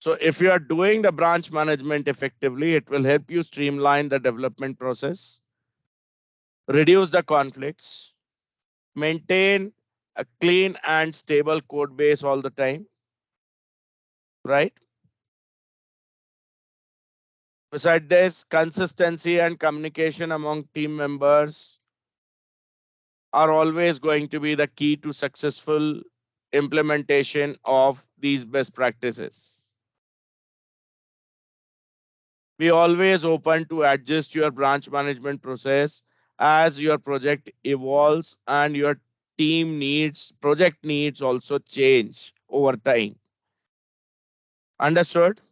So if you are doing the branch management effectively, it will help you streamline the development process, reduce the conflicts, maintain a clean and stable code base all the time, right? Beside this, consistency and communication among team members are always going to be the key to successful implementation of these best practices. Be always open to adjust your branch management process as your project evolves and your team needs, project needs also change over time. Understood?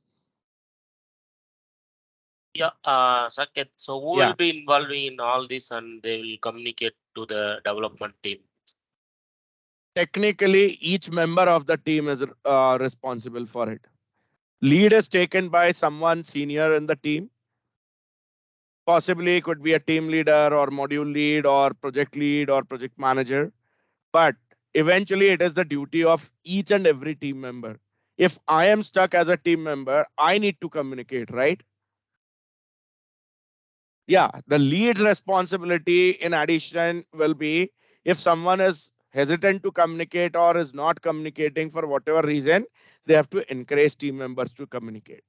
Yeah, Saket. So who will
Yeah.
be involving in all this and they will communicate to the development team?
Technically, each member of the team is responsible for it. Lead is taken by someone senior in the team. Possibly could be a team leader or module lead or project manager. But eventually it is the duty of each and every team member. If I am stuck as a team member, I need to communicate, right? Yeah, the lead's responsibility in addition will be if someone is hesitant to communicate or is not communicating for whatever reason, they have to encourage team members to communicate.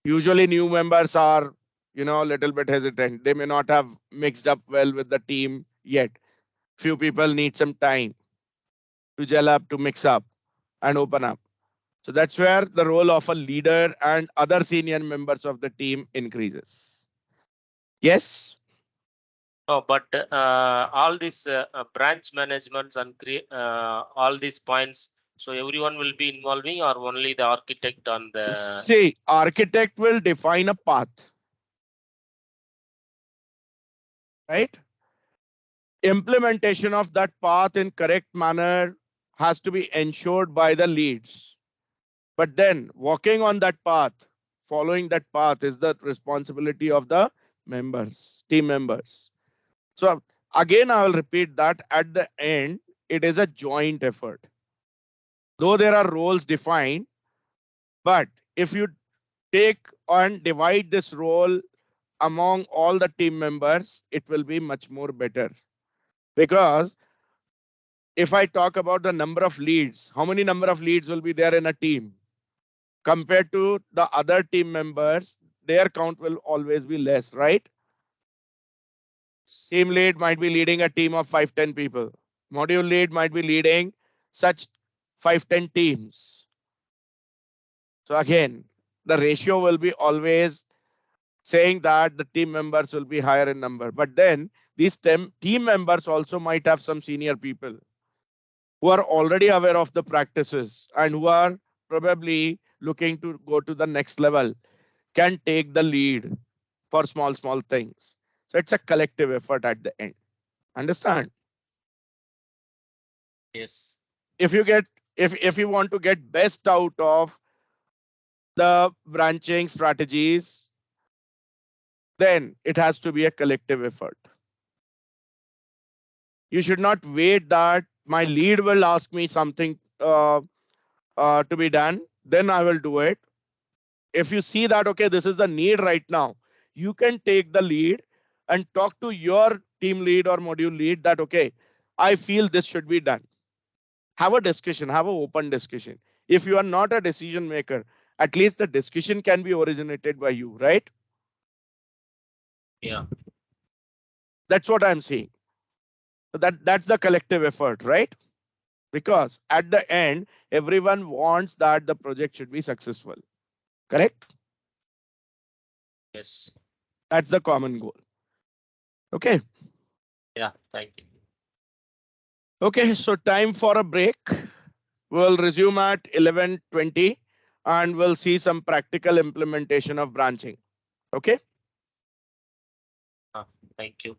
Usually new members are, a little bit hesitant. They may not have mixed up well with the team yet. Few people need some time to gel up, to mix up and open up. So that's where the role of a leader and other senior members of the team increases. Yes.
Oh, but all these branch managements and all these points. So everyone will be involving, or only the architect on the.
See, architect will define a path, right? Implementation of that path in correct manner has to be ensured by the leads. But then walking on that path, following that path is the responsibility of the members, team members. So again, I will repeat that at the end, it is a joint effort. Though there are roles defined, but if you take and divide this role among all the team members, it will be much more better. Because if I talk about the number of leads, how many number of leads will be there in a team? Compared to the other team members, their count will always be less, right? Team lead might be leading a team of 5-10 people. Module lead might be leading such 5-10 teams. So again, the ratio will be always saying that the team members will be higher in number. But then these team members also might have some senior people who are already aware of the practices and who are probably looking to go to the next level, can take the lead for small things. So it's a collective effort at the end. Understand?
Yes.
If you get if you want to get best out of the branching strategies, then it has to be a collective effort. You should not wait that my lead will ask me something to be done, then I will do it. If you see that, okay, this is the need right now, you can take the lead and talk to your team lead or module lead that, okay, I feel this should be done. Have a discussion, have an open discussion. If you are not a decision maker, at least the discussion can be originated by you, right?
Yeah.
That's what I'm saying. So that's the collective effort, right? Because at the end, everyone wants that the project should be successful. Correct?
Yes.
That's the common goal. Okay.
Yeah. Thank you.
Okay, so time for a break. We'll resume at 11:20 and we'll see some practical implementation of branching. Okay.
Thank you.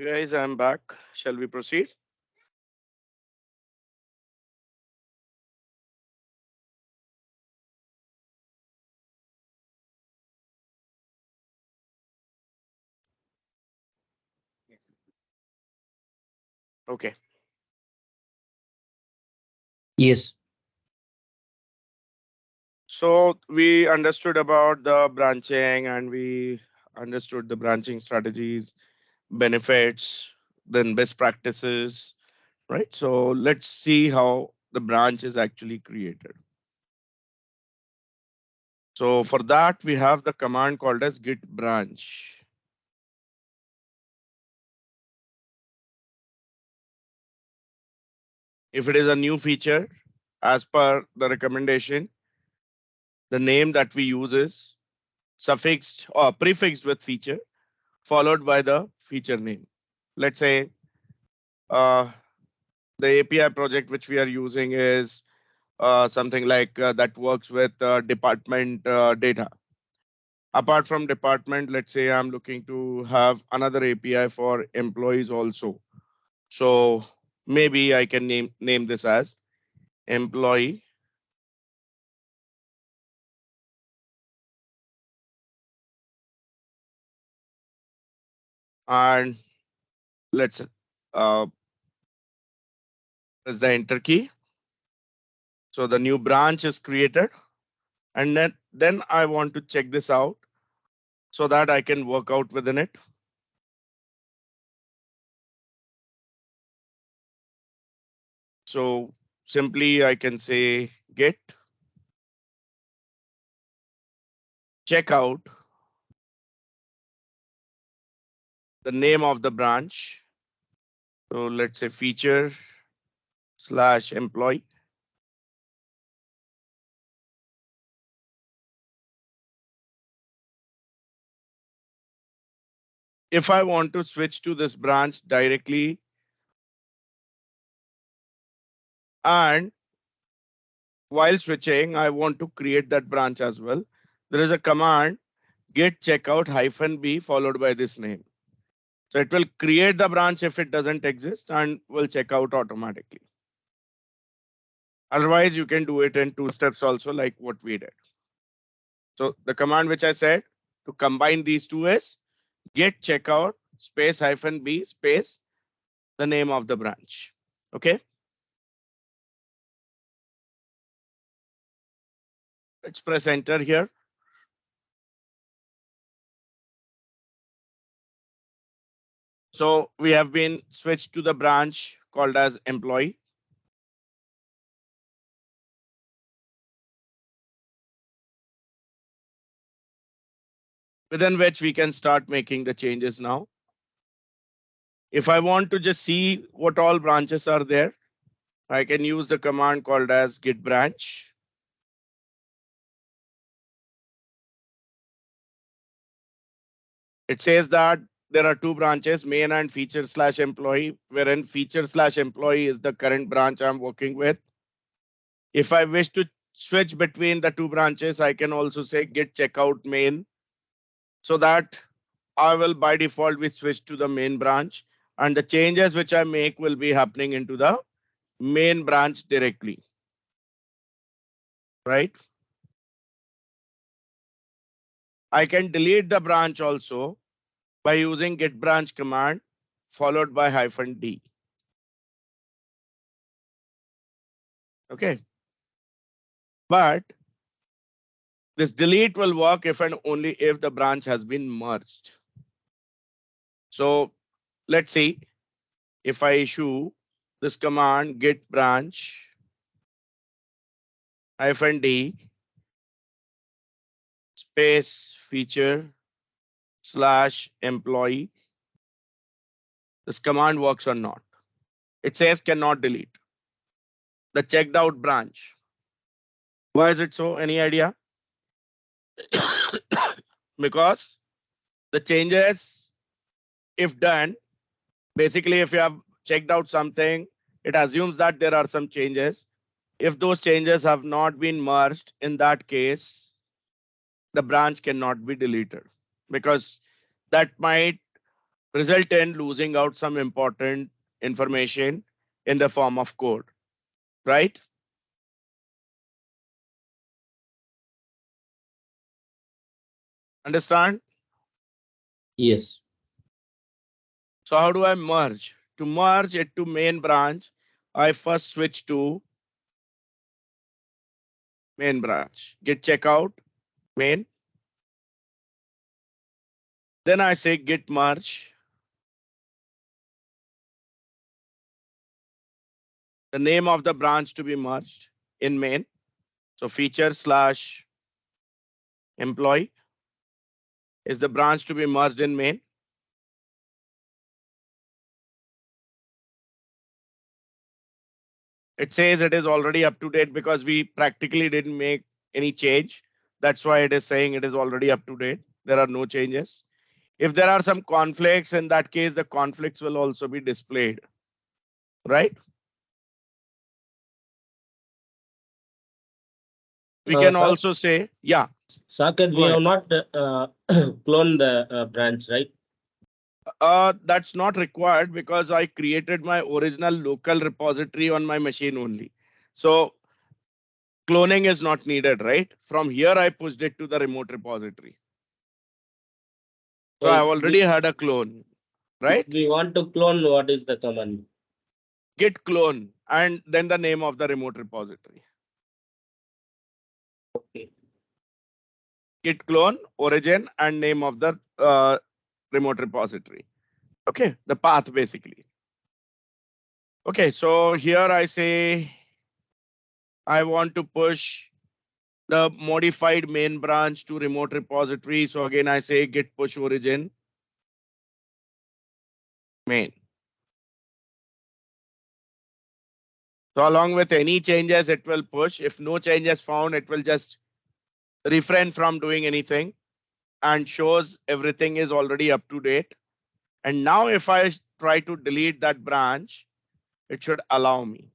Guys, I'm back. Shall we proceed? Okay.
Yes.
So we understood about the branching and we understood the branching strategies, benefits, then best practices, right? So let's see how the branch is actually created. So for that, we have the command called as git branch. If it is a new feature, as per the recommendation, the name that we use is suffixed or prefixed with feature, followed by the feature name. Let's say uh, the API project which we are using is something like that works with department data. Apart from department, let's say I'm looking to have another API for employees also. So maybe I can name this as employee and let's press the enter key. So the new branch is created and then I want to check this out so that I can work out within it. So simply I can say get check out the name of the branch. So let's say feature slash employee. If I want to switch to this branch directly and while switching, I want to create that branch as well. There is a command get checkout -b followed by this name. So it will create the branch if it doesn't exist and will check out automatically. Otherwise, you can do it in 2 steps also like what we did. So the command which I said to combine these two is get checkout space -b space the name of the branch. Okay. Let's press enter here. So we have been switched to the branch called as employee. Within which we can start making the changes now. If I want to just see what all branches are there, I can use the command called as git branch. It says that there are two branches, main and feature slash employee, wherein feature slash employee is the current branch I'm working with. If I wish to switch between the two branches, I can also say git checkout main so that I will by default be switched to the main branch and the changes which I make will be happening into the main branch directly. Right? I can delete the branch also by using git branch command followed by -d. Okay. But this delete will work if and only if the branch has been merged. So let's see if I issue this command git branch -d space feature slash employee. This command works or not. It says cannot delete the checked out branch. Why is it so? Any idea? Because the changes, if done, basically if you have checked out something, it assumes that there are some changes. If those changes have not been merged, in that case, the branch cannot be deleted because that might result in losing out some important information in the form of code, right? Understand?
Yes.
So how do I merge? To merge it to main branch, I first switch to main branch, git checkout, main. Then I say git merge, the name of the branch to be merged in main. So feature slash employee is the branch to be merged in main. It says it is already up to date because we practically didn't make any change. That's why it is saying it is already up to date. There are no changes. If there are some conflicts, in that case, the conflicts will also be displayed, right? We can also say, yeah.
Saket, we have not cloned the branch, right?
That's not required because I created my original local repository on my machine only. So cloning is not needed, right? From here, I pushed it to the remote repository. So I already had a clone, right?
If we want to clone, what is the command?
Git clone and then the name of the remote repository.
Okay.
Git clone, origin, and name of the remote repository. Okay, the path basically. Okay, so here I say I want to push the modified main branch to remote repository. So again, I say git push origin main. So along with any changes, it will push. If no changes found, it will just refrain from doing anything and shows everything is already up to date. And now if I try to delete that branch, it should allow me.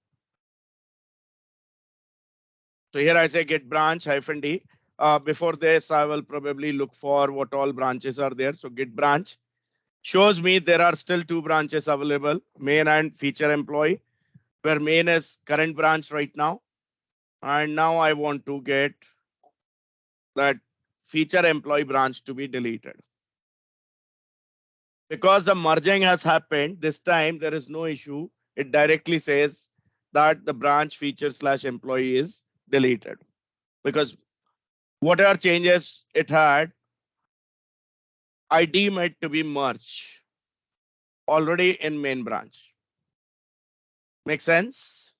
So here I say get branch -d. Before this, I will probably look for what all branches are there. So get branch shows me there are still 2 branches available, main and feature employee, where main is current branch right now. And now I want to get that feature employee branch to be deleted. Because the merging has happened this time, there is no issue. It directly says that the branch feature slash employee is deleted because whatever changes it had, I deem it to be merged already in main branch. Make sense?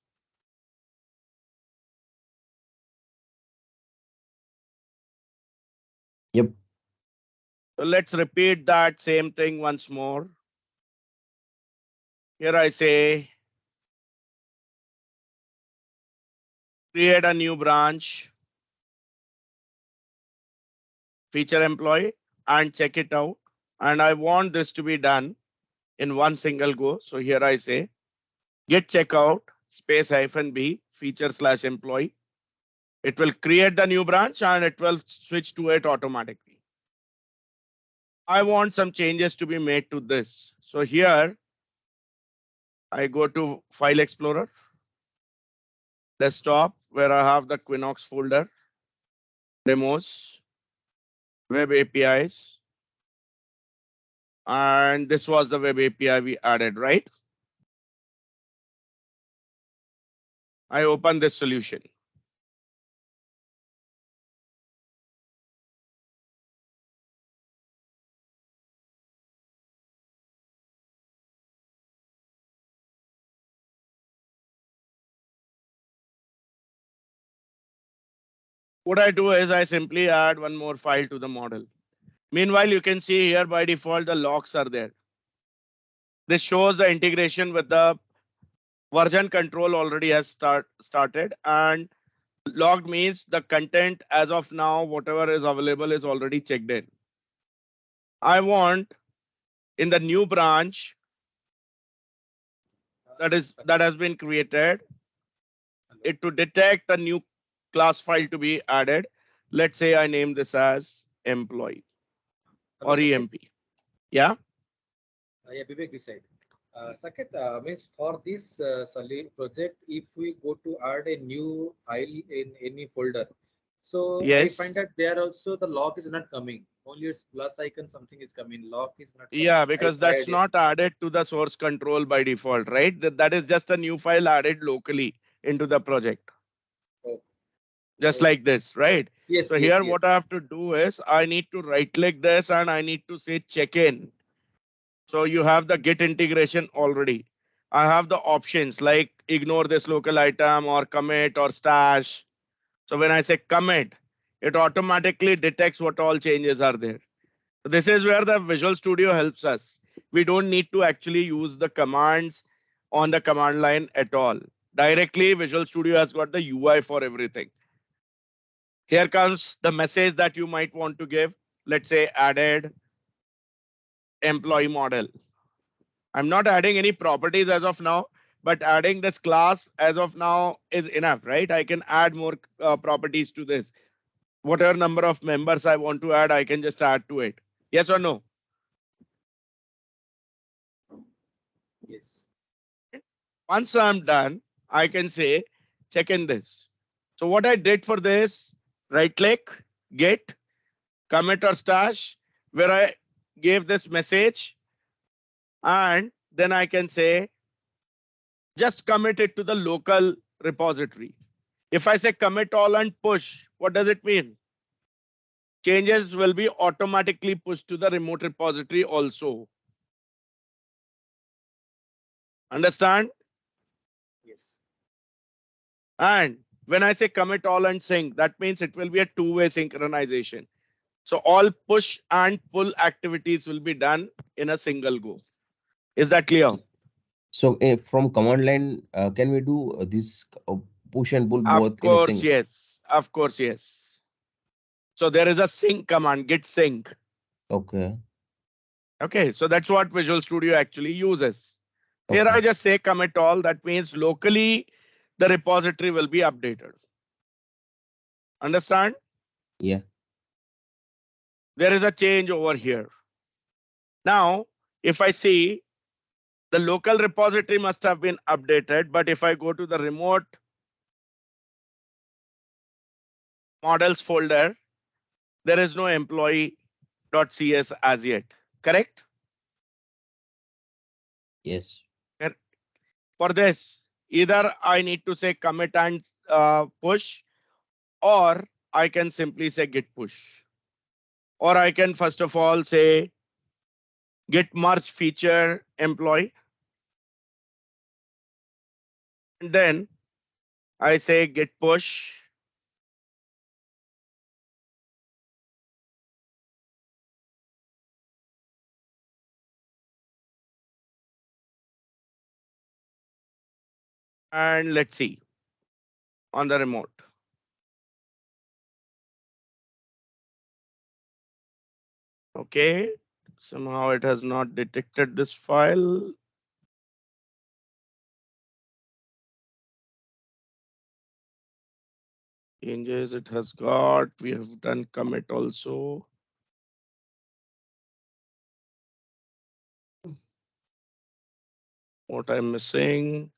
Yep.
So let's repeat that same thing once more. Here I say create a new branch, feature employee, and check it out. And I want this to be done in one single go. So here I say git checkout space -b feature slash employee. It will create the new branch and it will switch to it automatically. I want some changes to be made to this. So here I go to File Explorer, desktop, where I have the Quinnox folder, demos, web APIs. And this was the web API we added, right? I open this solution. What I do is I simply add one more file to the model. Meanwhile, you can see here by default, the logs are there. This shows the integration with the version control already has started, and logged means the content as of now, whatever is available is already checked in. I want in the new branch that has been created, it to detect a new class file to be added. Let's say I name this as employee or EMP. Yeah.
Yeah, Vivek this side. Saket, means for this project, if we go to add a new file in any folder, so I find
Yes.
that there also the lock is not coming. Only its plus icon something is coming. Lock is not coming.
Yeah,
I
because that's
tried it.
not added to the source control by default, right? That is just a new file added locally into the project,
Oh,
just
oh,
like this, right?
yes,
So
yes,
here
yes.
what I have to do is I need to right click this and I need to say check in. So you have the Git integration already. I have the options like ignore this local item or commit or stash. So when I say commit, it automatically detects what all changes are there. So this is where the Visual Studio helps us. We don't need to actually use the commands on the command line at all. Directly, Visual Studio has got the UI for everything. Here comes the message that you might want to give. Let's say added employee model. I'm not adding any properties as of now, but adding this class as of now is enough, right? I can add more properties to this. Whatever number of members I want to add, I can just add to it. Yes or no?
Yes.
Once I'm done, I can say check in this. So what I did for this, right click, git, commit or stash, where I gave this message, and then I can say just commit it to the local repository. If I say commit all and push, what does it mean? Changes will be automatically pushed to the remote repository also. Understand?
Yes.
And when I say commit all and sync, that means it will be a two-way synchronization. So all push and pull activities will be done in a single go. Is that clear?
So from command line, can we do this push and pull
Of
both in a
course,
sync?
yes. Of course, yes. So there is a sync command, git sync.
Okay.
Okay, so that's what Visual Studio actually uses. Here
Okay.
I just say commit all. That means locally the repository will be updated. Understand?
Yeah.
There is a change over here. Now, if I see the local repository must have been updated, but if I go to the remote models folder, there is no employee.cs as yet. Correct?
Yes.
For this, either I need to say commit and push, or I can simply say git push. Or I can first of all say git merge feature employee. And then I say git push. And let's see on the remote. Okay. Somehow it has not detected this file. Changes it has got. We have done commit also. What I'm missing.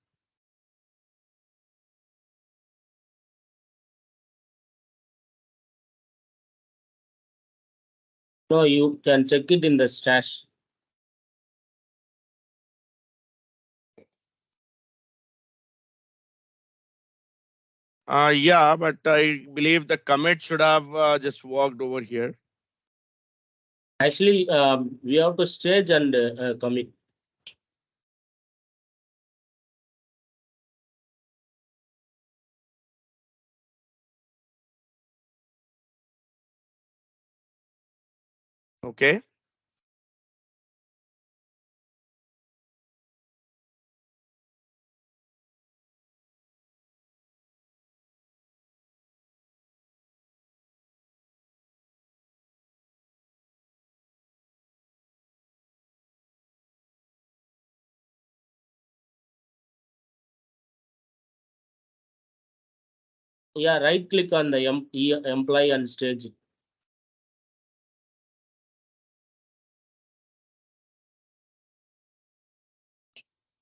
No, you can check it in the stash.
Yeah, but I believe the commit should have just walked over here.
Actually, we have to stage and commit.
Okay.
Yeah, right click on the employee and stage it.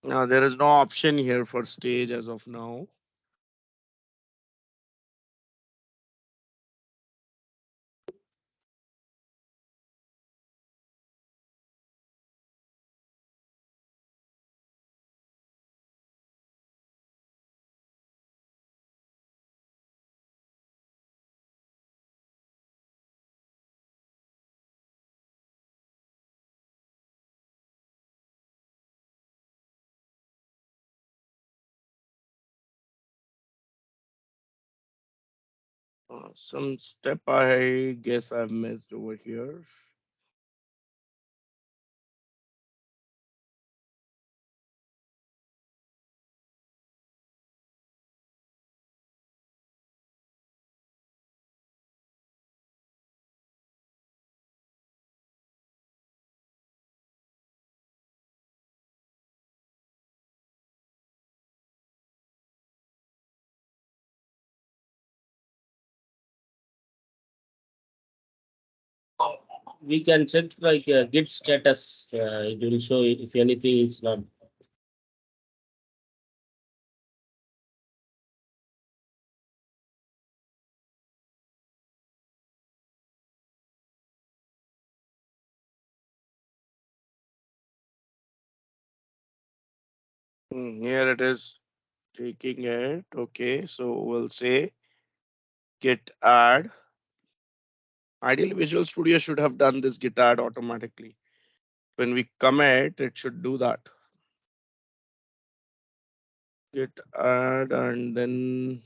Now there is no option here for stage as of now. Some step I guess I've missed over here.
We can check like git status. It will show if anything is not.
Here it is taking it. Okay, so we'll say git add. Ideally, Visual Studio should have done this git add automatically. When we commit, it should do that. Git add and then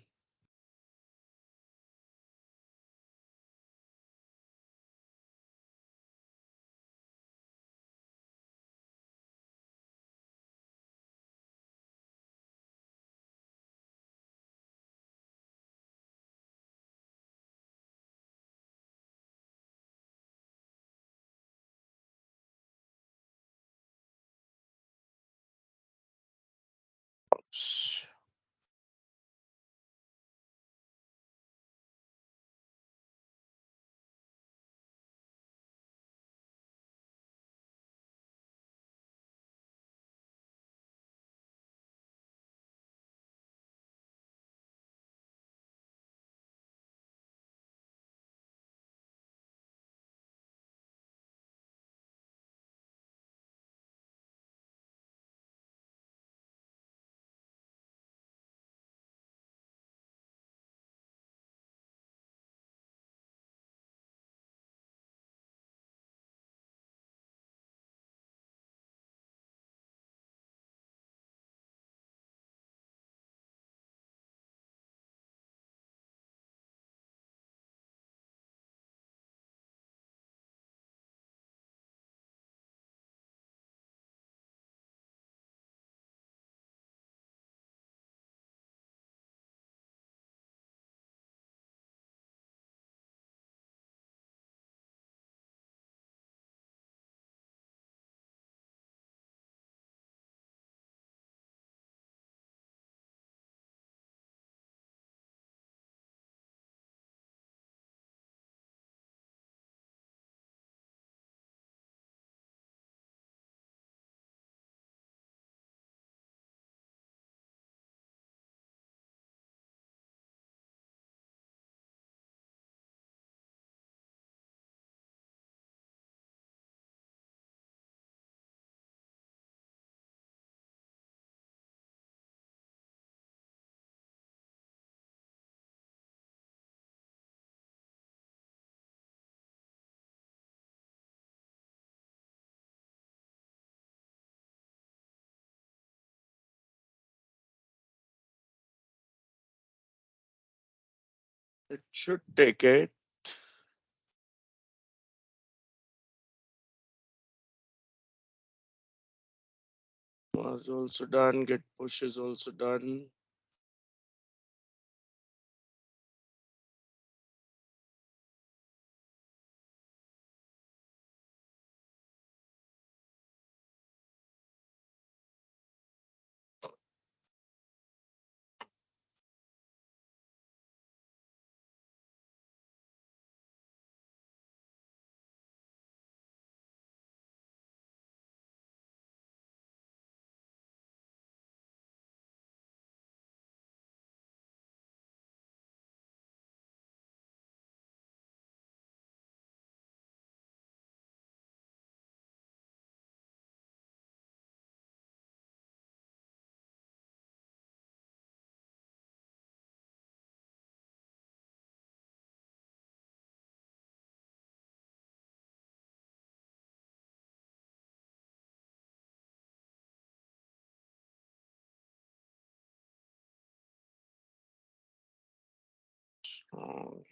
it should take it. Was also done. Git push is also done.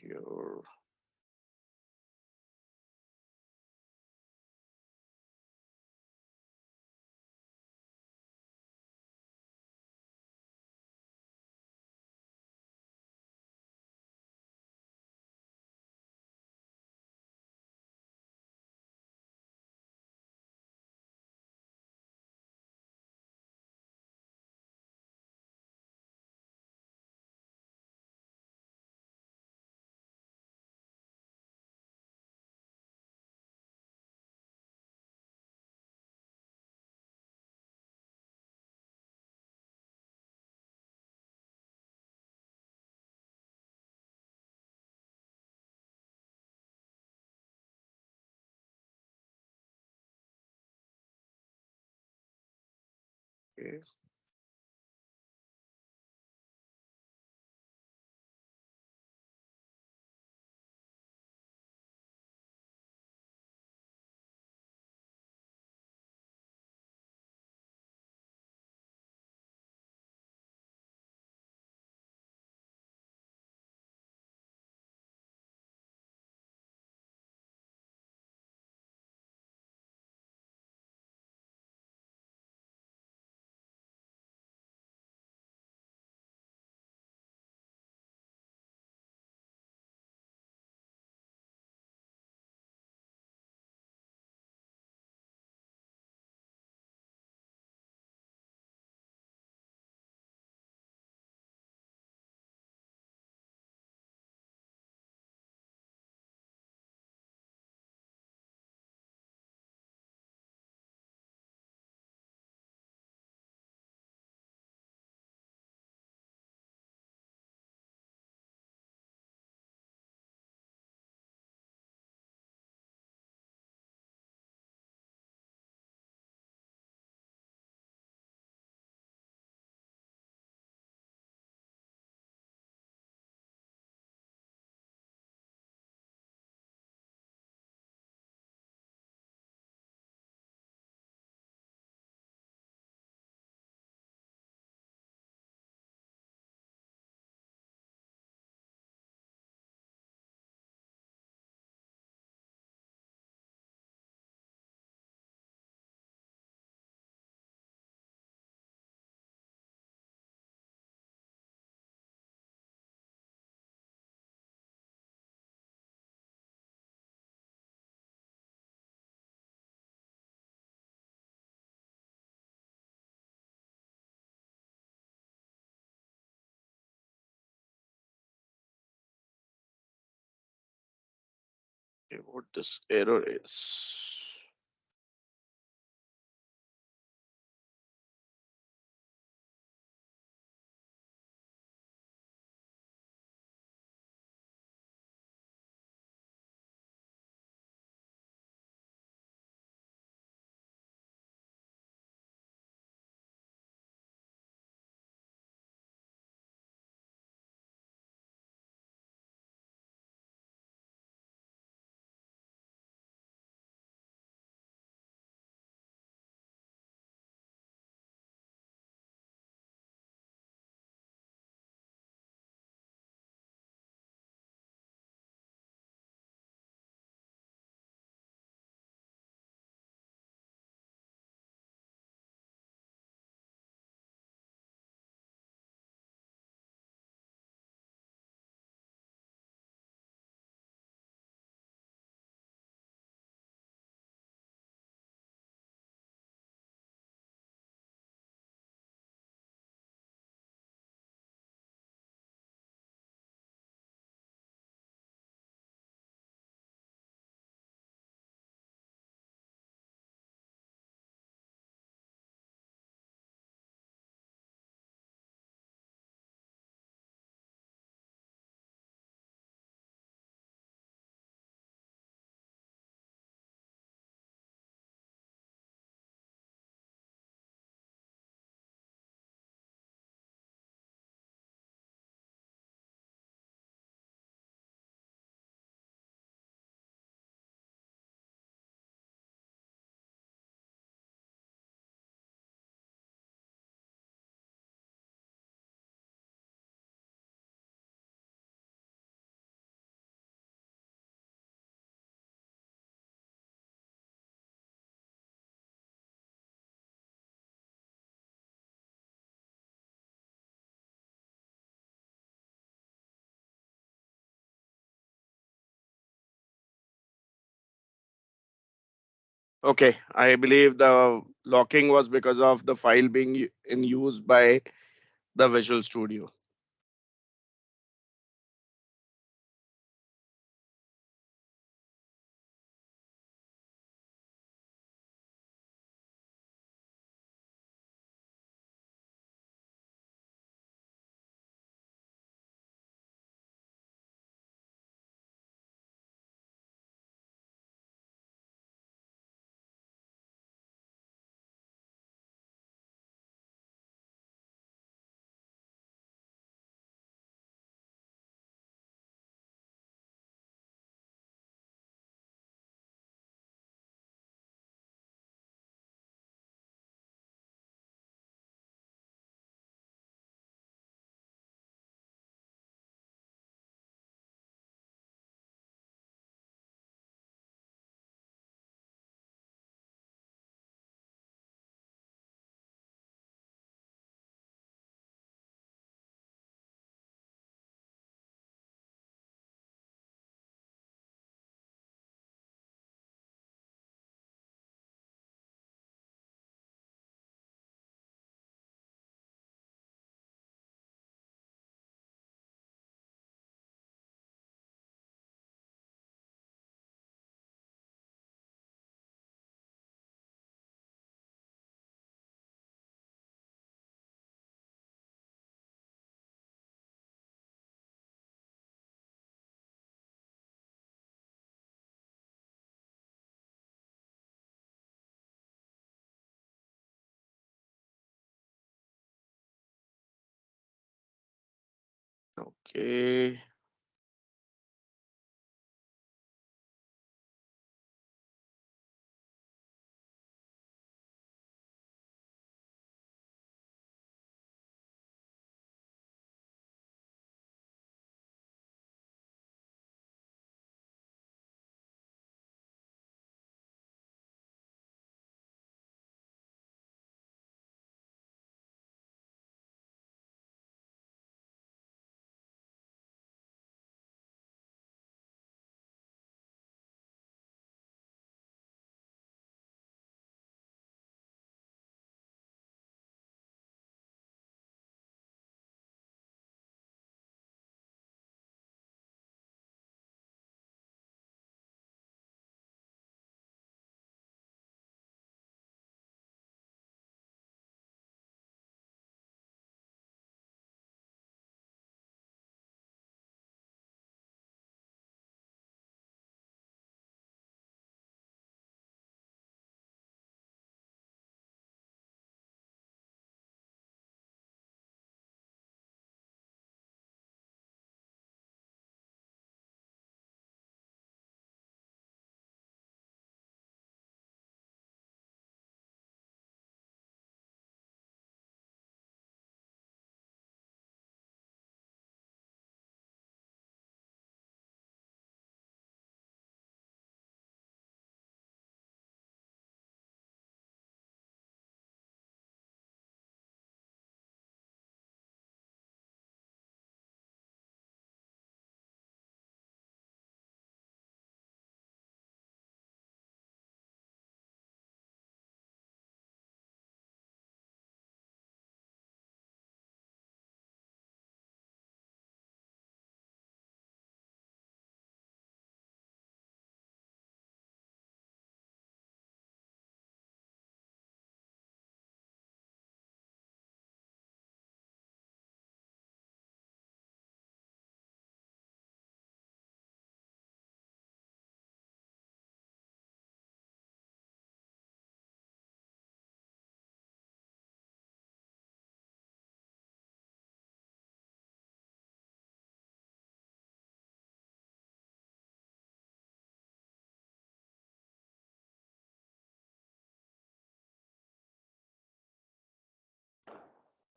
Your okay. Okay, what this error is. Okay, I believe the locking was because of the file being in use by the Visual Studio. Okay.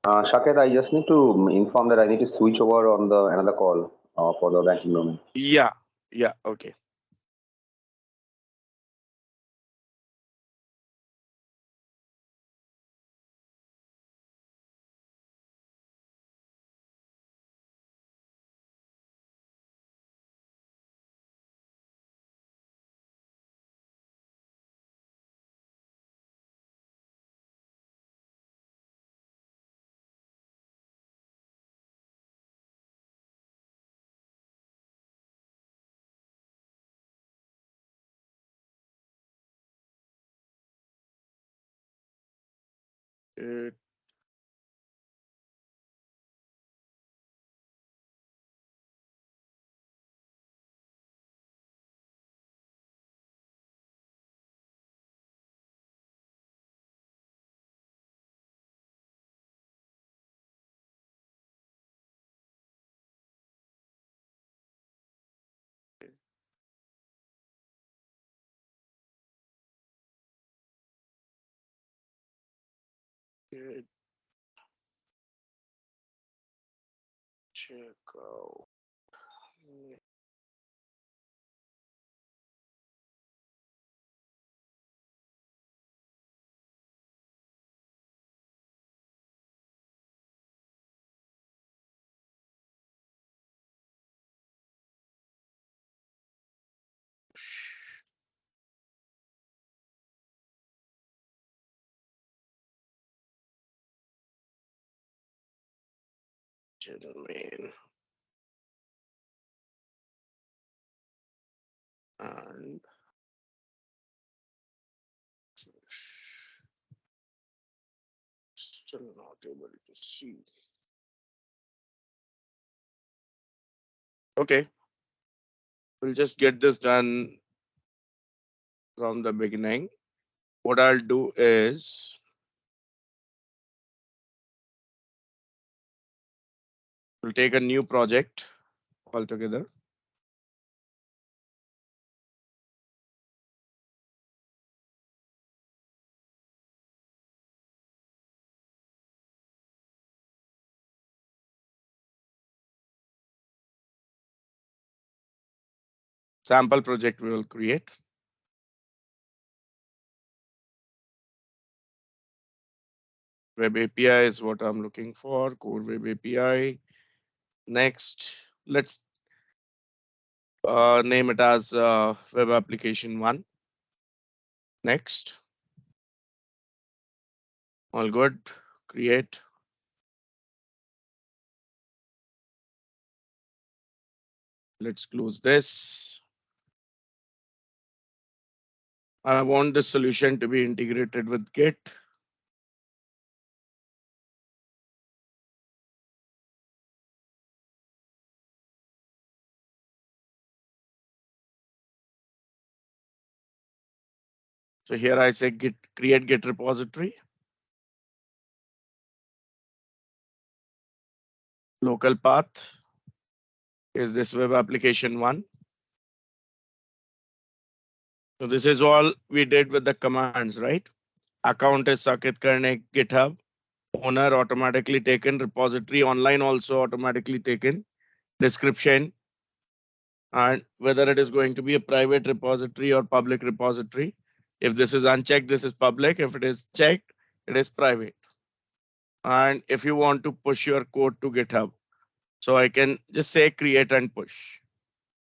Shaket, I just need to inform that I need to switch over on the another call for the banking domain.
Yeah. Yeah. Okay. It It check out. Gentleman. And still not able to see. Okay, we'll just get this done from the beginning. What I'll do is we'll take a new project altogether. Sample project we will create. Web API is what I'm looking for. Core Web API. Next, let's name it as Web Application 1. Next, all good. Create. Let's close this. I want this solution to be integrated with Git. So here I say Git, create Git repository. Local path is this Web Application 1. So this is all we did with the commands, right? Account is Saket Karne, GitHub. Owner automatically taken, repository online also automatically taken, description, and whether it is going to be a private repository or public repository. If this is unchecked, this is public. If it is checked, it is private. And if you want to push your code to GitHub, so I can just say create and push.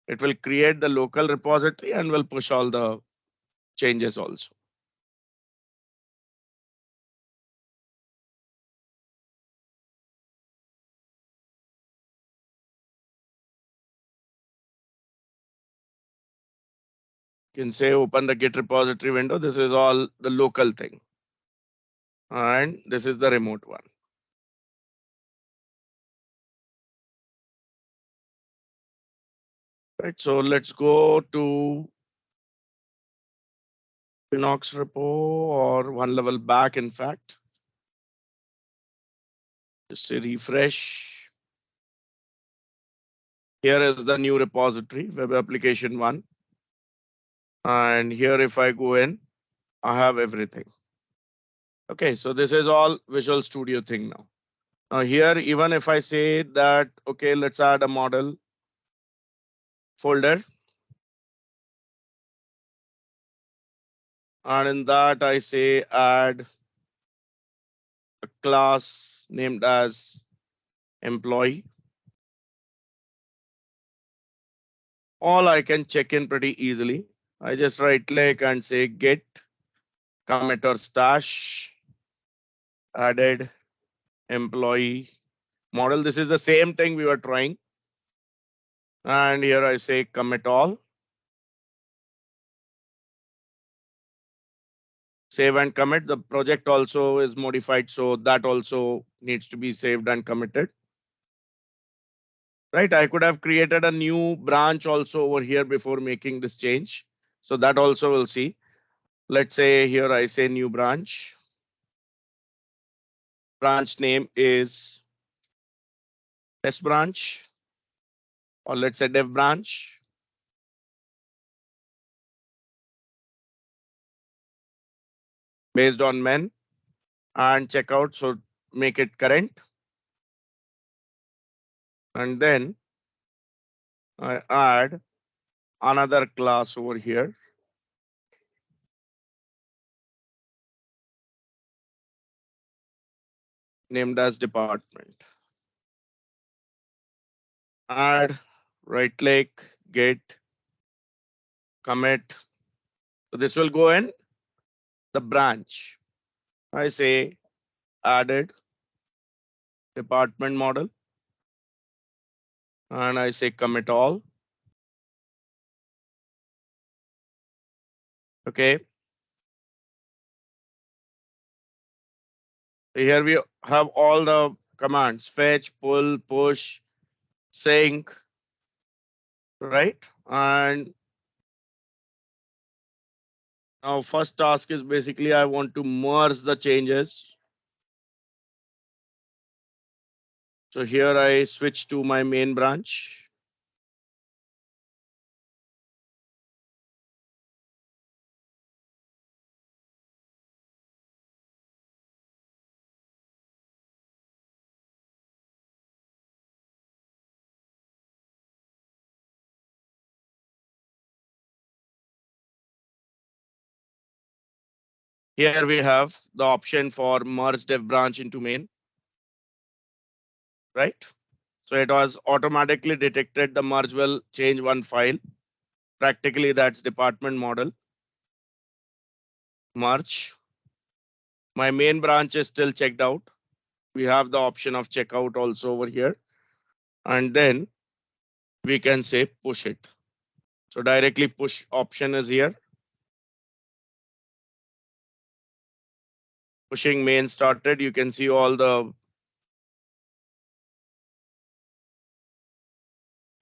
It will create the local repository and will push all the changes also. You can say open the Git repository window. This is all the local thing. And this is the remote one. Right, so let's go to Quinnox repo or one level back, in fact. Just say refresh. Here is the new repository, Web Application 1. And here, if I go in, I have everything. Okay, so this is all Visual Studio thing now. Now here, even if I say that, okay, let's add a model folder. And in that, I say add a class named as employee. All I can check in pretty easily. I just right click and say git commit or stash added employee model. This is the same thing we were trying. And here I say commit all. Save and commit. The project also is modified, so that also needs to be saved and committed. Right, I could have created a new branch also over here before making this change. So that also we'll see. Let's say here I say new branch. Branch name is test branch, or let's say dev branch. Based on men and checkout, so make it current. And then I add another class over here named as department. Add, right click, git, commit. So this will go in the branch. I say added department model, and I say commit all. Okay. Here we have all the commands: fetch, pull, push, sync, right? And now first task is basically I want to merge the changes. So here I switch to my main branch. Here we have the option for merge dev branch into main, right? So it was automatically detected the merge will change one file. Practically that's department model. Merge. My main branch is still checked out. We have the option of checkout also over here. And then we can say push it. So directly push option is here. Pushing main started. You can see all the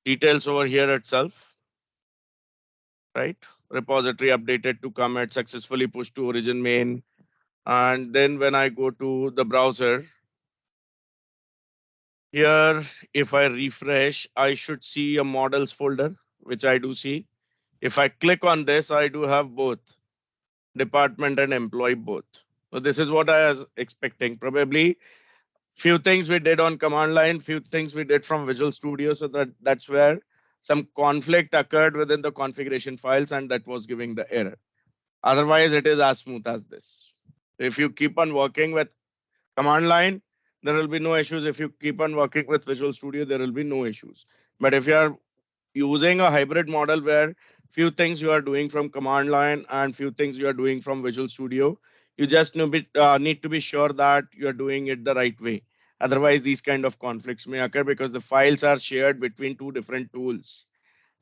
details over here itself, right? Repository updated to commit, successfully pushed to origin main. And then when I go to the browser, here, if I refresh, I should see a models folder, which I do see. If I click on this, I do have both department and employee both. So this is what I was expecting. Probably few things we did on command line, few things we did from Visual Studio. So that's where some conflict occurred within the configuration files, and that was giving the error. Otherwise, it is as smooth as this. If you keep on working with command line, there will be no issues. If you keep on working with Visual Studio, there will be no issues. But if you are using a hybrid model where few things you are doing from command line and few things you are doing from Visual Studio, you just need to be sure that you are doing it the right way. Otherwise, these kind of conflicts may occur because the files are shared between two different tools.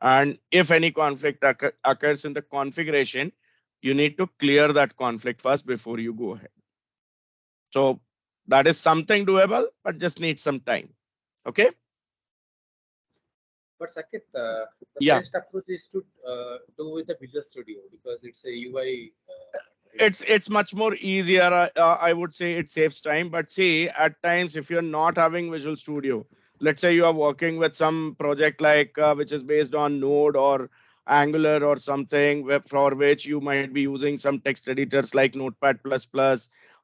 And if any conflict occurs in the configuration, you need to clear that conflict first before you go ahead. So that is something doable, but just need some time. Okay.
But Saket, the
Yeah.
best approach is to do with the Visual Studio because it's a UI.
It's much more easier. I would say it saves time, but see, at times if you're not having Visual Studio, let's say you are working with some project like which is based on Node or Angular or something for which you might be using some text editors like Notepad++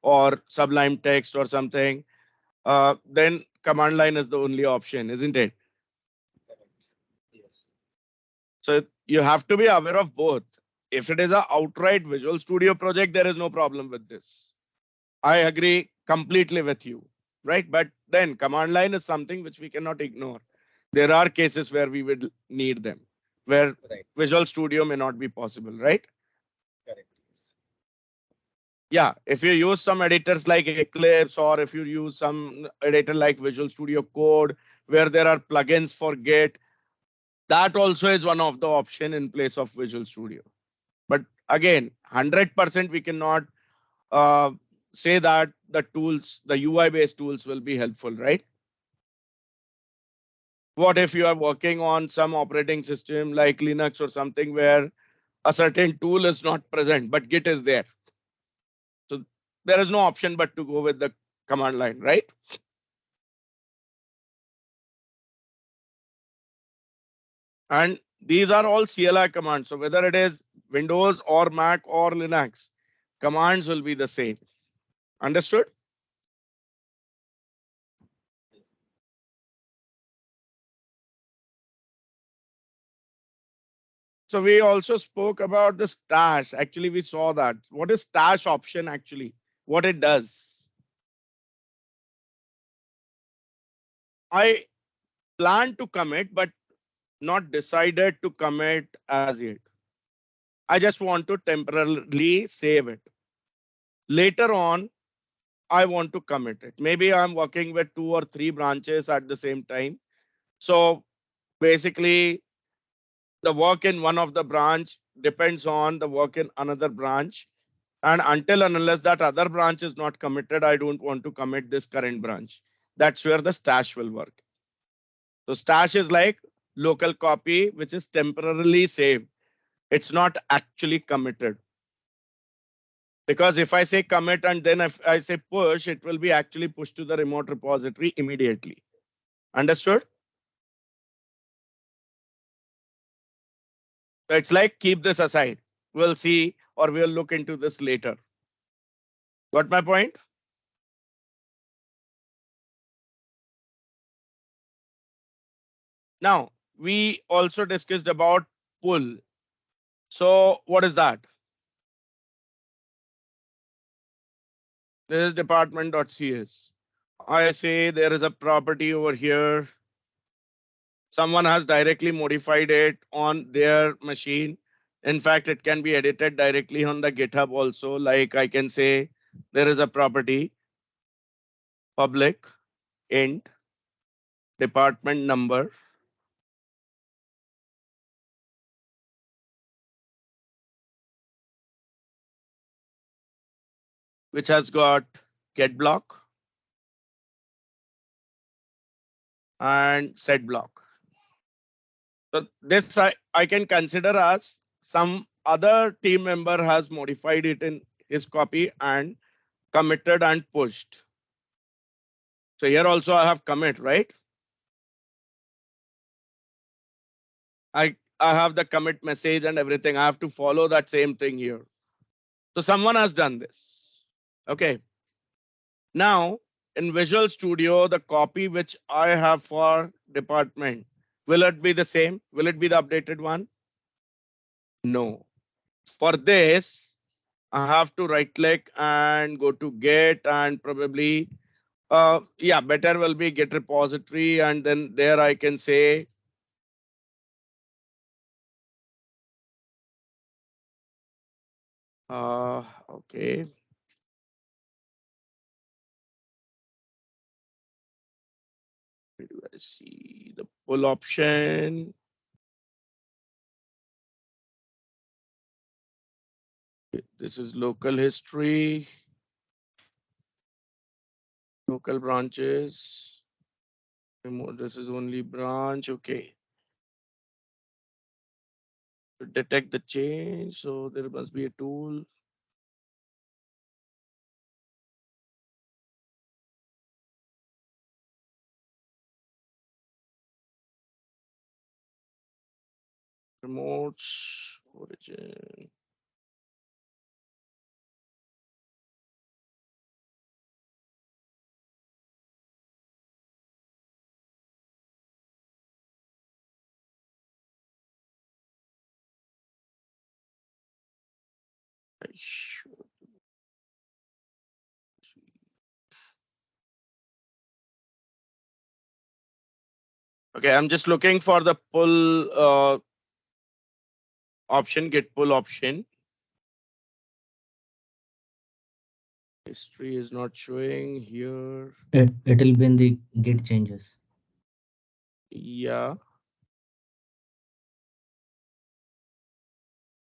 or Sublime Text or something, then command line is the only option, isn't it?
Yes.
So you have to be aware of both. If it is an outright Visual Studio project, there is no problem with this. I agree completely with you, right? But then command line is something which we cannot ignore. There are cases where we would need them, where Visual Studio may not be possible, right?
Correct.
Yeah, if you use some editors like Eclipse, or if you use some editor like Visual Studio Code, where there are plugins for Git, that also is one of the option in place of Visual Studio. But again, 100% we cannot uh, say that the tools, the UI based tools will be helpful, right? What if you are working on some operating system like Linux or something where a certain tool is not present, but Git is there? So there is no option but to go with the command line, right? And these are all CLI commands. So whether it is Windows or Mac or Linux, commands will be the same. Understood? So we also spoke about the stash. Actually, we saw that. What is stash option actually? What it does? I plan to commit, but not decided to commit as yet. I just want to temporarily save it. Later on, I want to commit it. Maybe I'm working with 2 or 3 branches at the same time. So basically, the work in one of the branch depends on the work in another branch. And until and unless that other branch is not committed, I don't want to commit this current branch. That's where the stash will work. So stash is like local copy, which is temporarily saved. It's not actually committed. Because if I say commit and then if I say push, it will be actually pushed to the remote repository immediately. Understood? So it's like keep this aside. We'll see or we'll look into this later. Got my point? Now, we also discussed about pull. So what is that? This is department.cs. I say there is a property over here. Someone has directly modified it on their machine. In fact, it can be edited directly on the GitHub also. Like I can say there is a property public int department number, which has got get block and set block. So this I can consider as some other team member has modified it in his copy and committed and pushed. So here also I have commit, right? I have the commit message and everything. I have to follow that same thing here. So someone has done this. Okay. Now in Visual Studio, the copy which I have for department, will it be the same? Will it be the updated one? No. For this, I have to right click and go to Git and probably, yeah, better will be Git repository. And then there I can say, okay. Where do I see the pull option? This is local history, local branches. This is only branch. Okay. To detect the change, so there must be a tool. Remotes, origin. Okay, I'm just looking for the pull option, get pull option. History is not showing here.
It will be in the git changes.
Yeah.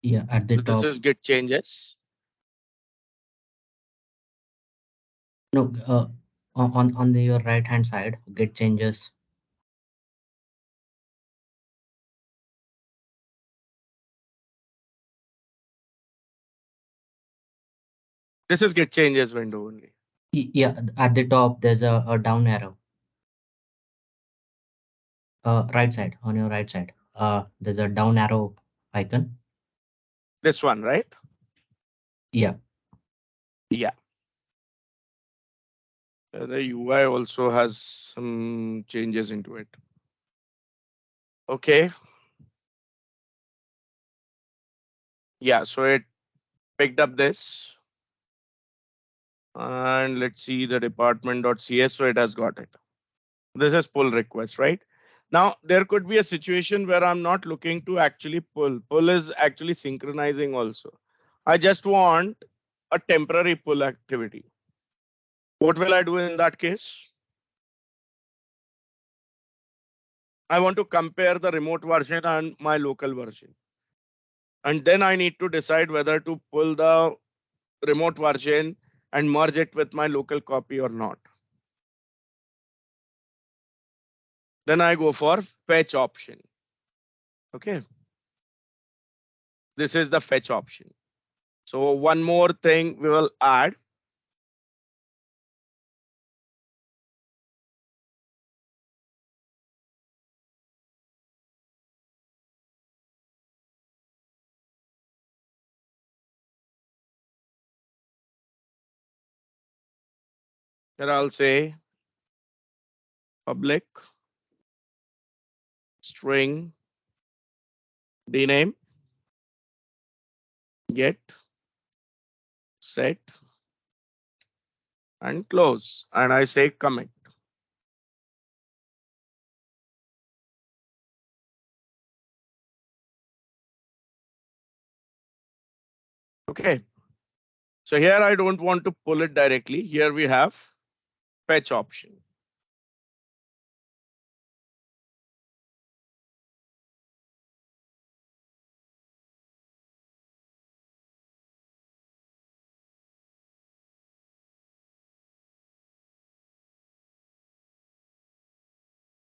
Yeah, at the
This
top.
is git changes.
No, your right hand side, get changes.
This is get changes window only.
Yeah, at the top there's a down arrow. Right side, on your right side. There's a down arrow icon.
This one, right?
Yeah.
Yeah. The UI also has some changes into it. Okay. Yeah, so it picked up this. And let's see the department.cs. So it has got it. This is pull request, right? Now, there could be a situation where I'm not looking to actually pull. Pull is actually synchronizing also. I just want a temporary pull activity. What will I do in that case? I want to compare the remote version and my local version. And then I need to decide whether to pull the remote version and merge it with my local copy or not. Then I go for fetch option. Okay. This is the fetch option. So one more thing we will add. Here I'll say public string dname get set and close, and I say commit. Okay. So here I don't want to pull it directly. Here we have fetch option.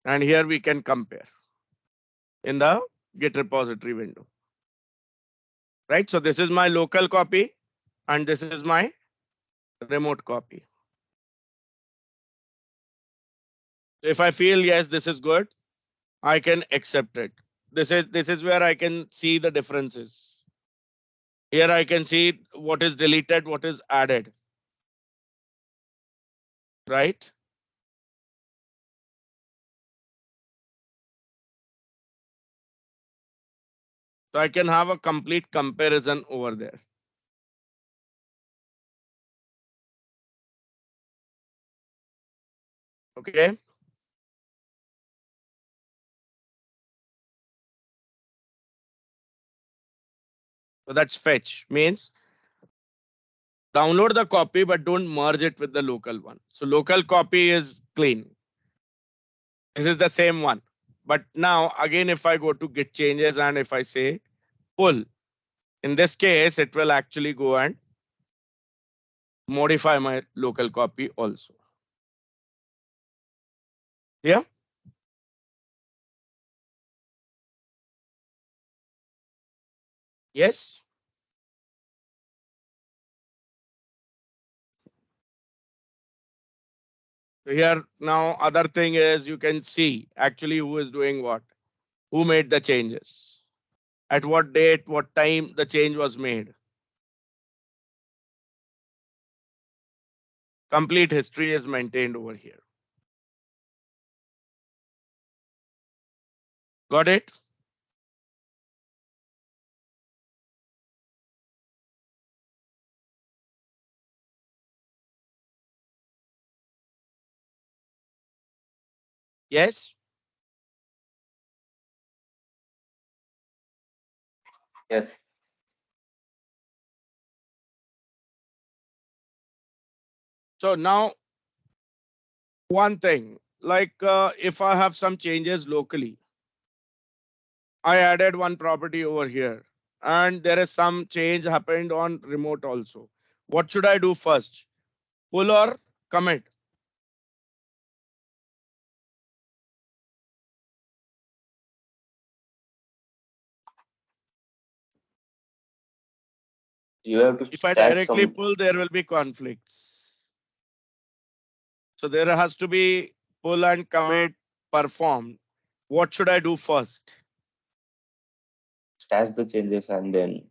And here we can compare in the Git repository window. Right? So this is my local copy and this is my remote copy. If I feel yes, this is good, I can accept it. This is where I can see the differences. Here I can see what is deleted, what is added. Right? So I can have a complete comparison over there. Okay. So that's fetch means download the copy, but don't merge it with the local one. So local copy is clean. This is the same one. But now again, if I go to git changes and if I say pull, in this case, it will actually go and modify my local copy also. Yeah. Yes. So here now other thing is you can see actually who is doing what, who made the changes, at what date, what time the change was made. Complete history is maintained over here. Got it? Yes.
Yes.
So now one thing, like if I have some changes locally, I added one property over here and there is some change happened on remote also. What should I do first? Pull or commit.
You have to
If I
stash
directly
some.
pull, there will be conflicts. So there has to be pull and commit performed. What should I do first?
Stash the changes and then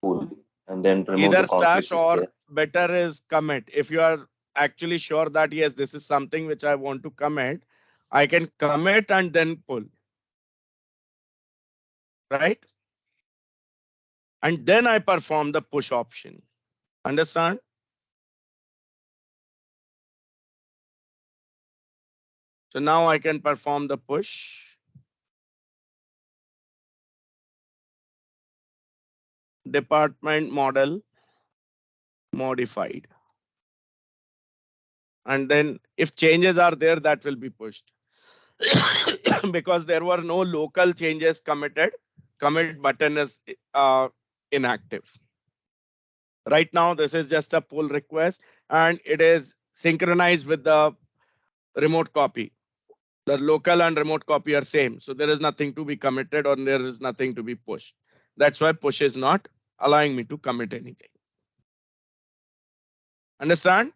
pull and then remove the
Either stash
conflicts is
or
there.
better is commit. If you are actually sure that yes, this is something which I want to commit, I can commit and then pull. Right? And then I perform the push option. Understand? So now I can perform the push. Department model modified. And then if changes are there, that will be pushed. Because there were no local changes committed, commit button is inactive. Right now, this is just a pull request and it is synchronized with the remote copy. The local and remote copy are same. So there is nothing to be committed or there is nothing to be pushed. That's why push is not allowing me to commit anything. Understand?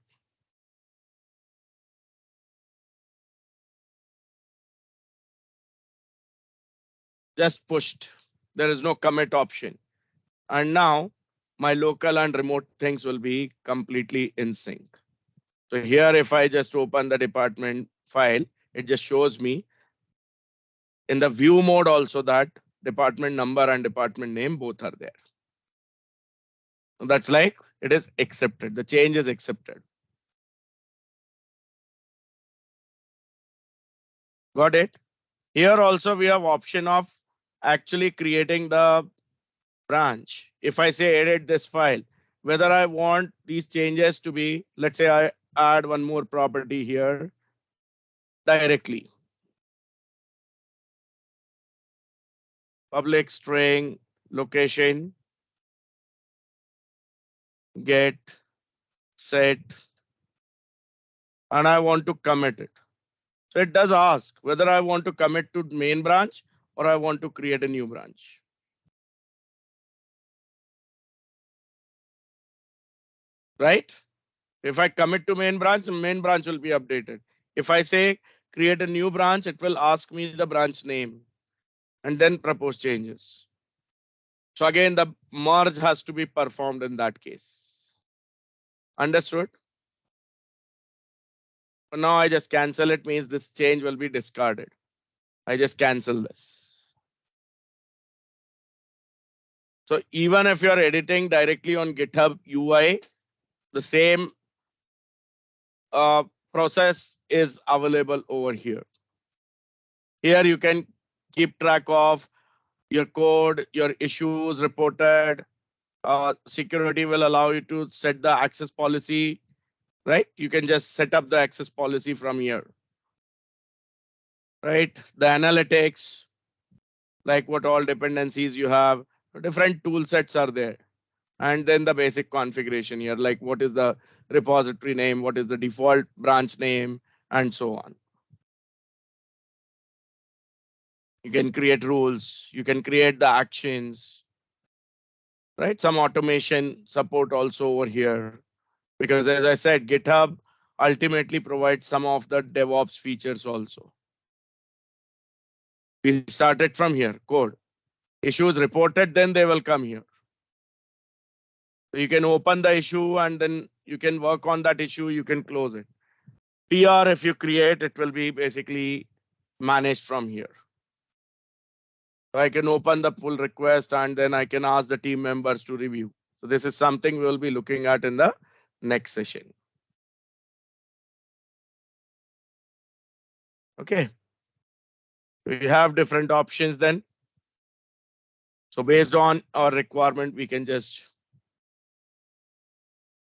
Just pushed. There is no commit option. And now my local and remote things will be completely in sync. So here, if I just open the department file, it just shows me in the view mode also that department number and department name both are there. So that's like it is accepted. The change is accepted. Got it? Here also we have option of actually creating the branch. If I say edit this file, whether I want these changes to be, let's say I add one more property here directly. Public string location get set and I want to commit it. So it does ask whether I want to commit to main branch or I want to create a new branch. Right? If I commit to main branch, the main branch will be updated. If I say create a new branch, it will ask me the branch name and then propose changes. So again, the merge has to be performed in that case. Understood? So now I just cancel it, means this change will be discarded. I just cancel this. So even if you're editing directly on GitHub UI, the same process is available over here. Here you can keep track of your code, your issues reported. Security will allow you to set the access policy, right? You can just set up the access policy from here, right? The analytics, like what all dependencies you have, different tool sets are there. And then the basic configuration here, like what is the repository name, what is the default branch name, and so on. You can create rules, you can create the actions, right? Some automation support also over here, because as I said, GitHub ultimately provides some of the DevOps features also. We started from here, code. Issues reported, then they will come here. So you can open the issue and then you can work on that issue, you can close it. PR, if you create, it will be basically managed from here. So I can open the pull request and then I can ask the team members to review. So this is something we'll be looking at in the next session. Okay. We have different options then. So based on our requirement, we can just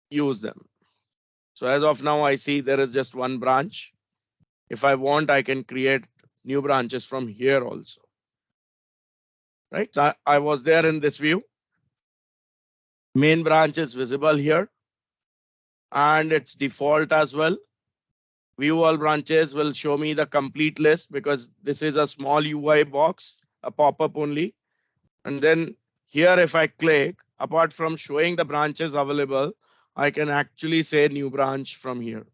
use them. So as of now, I see there is just one branch. If I want, I can create new branches from here also. Right? I was there in this view. Main branch is visible here. and its default as well. View all branches will show me the complete list because this is a small UI box, a pop-up only. And then here, if I click, apart from showing the branches available, I can actually say new branch from here.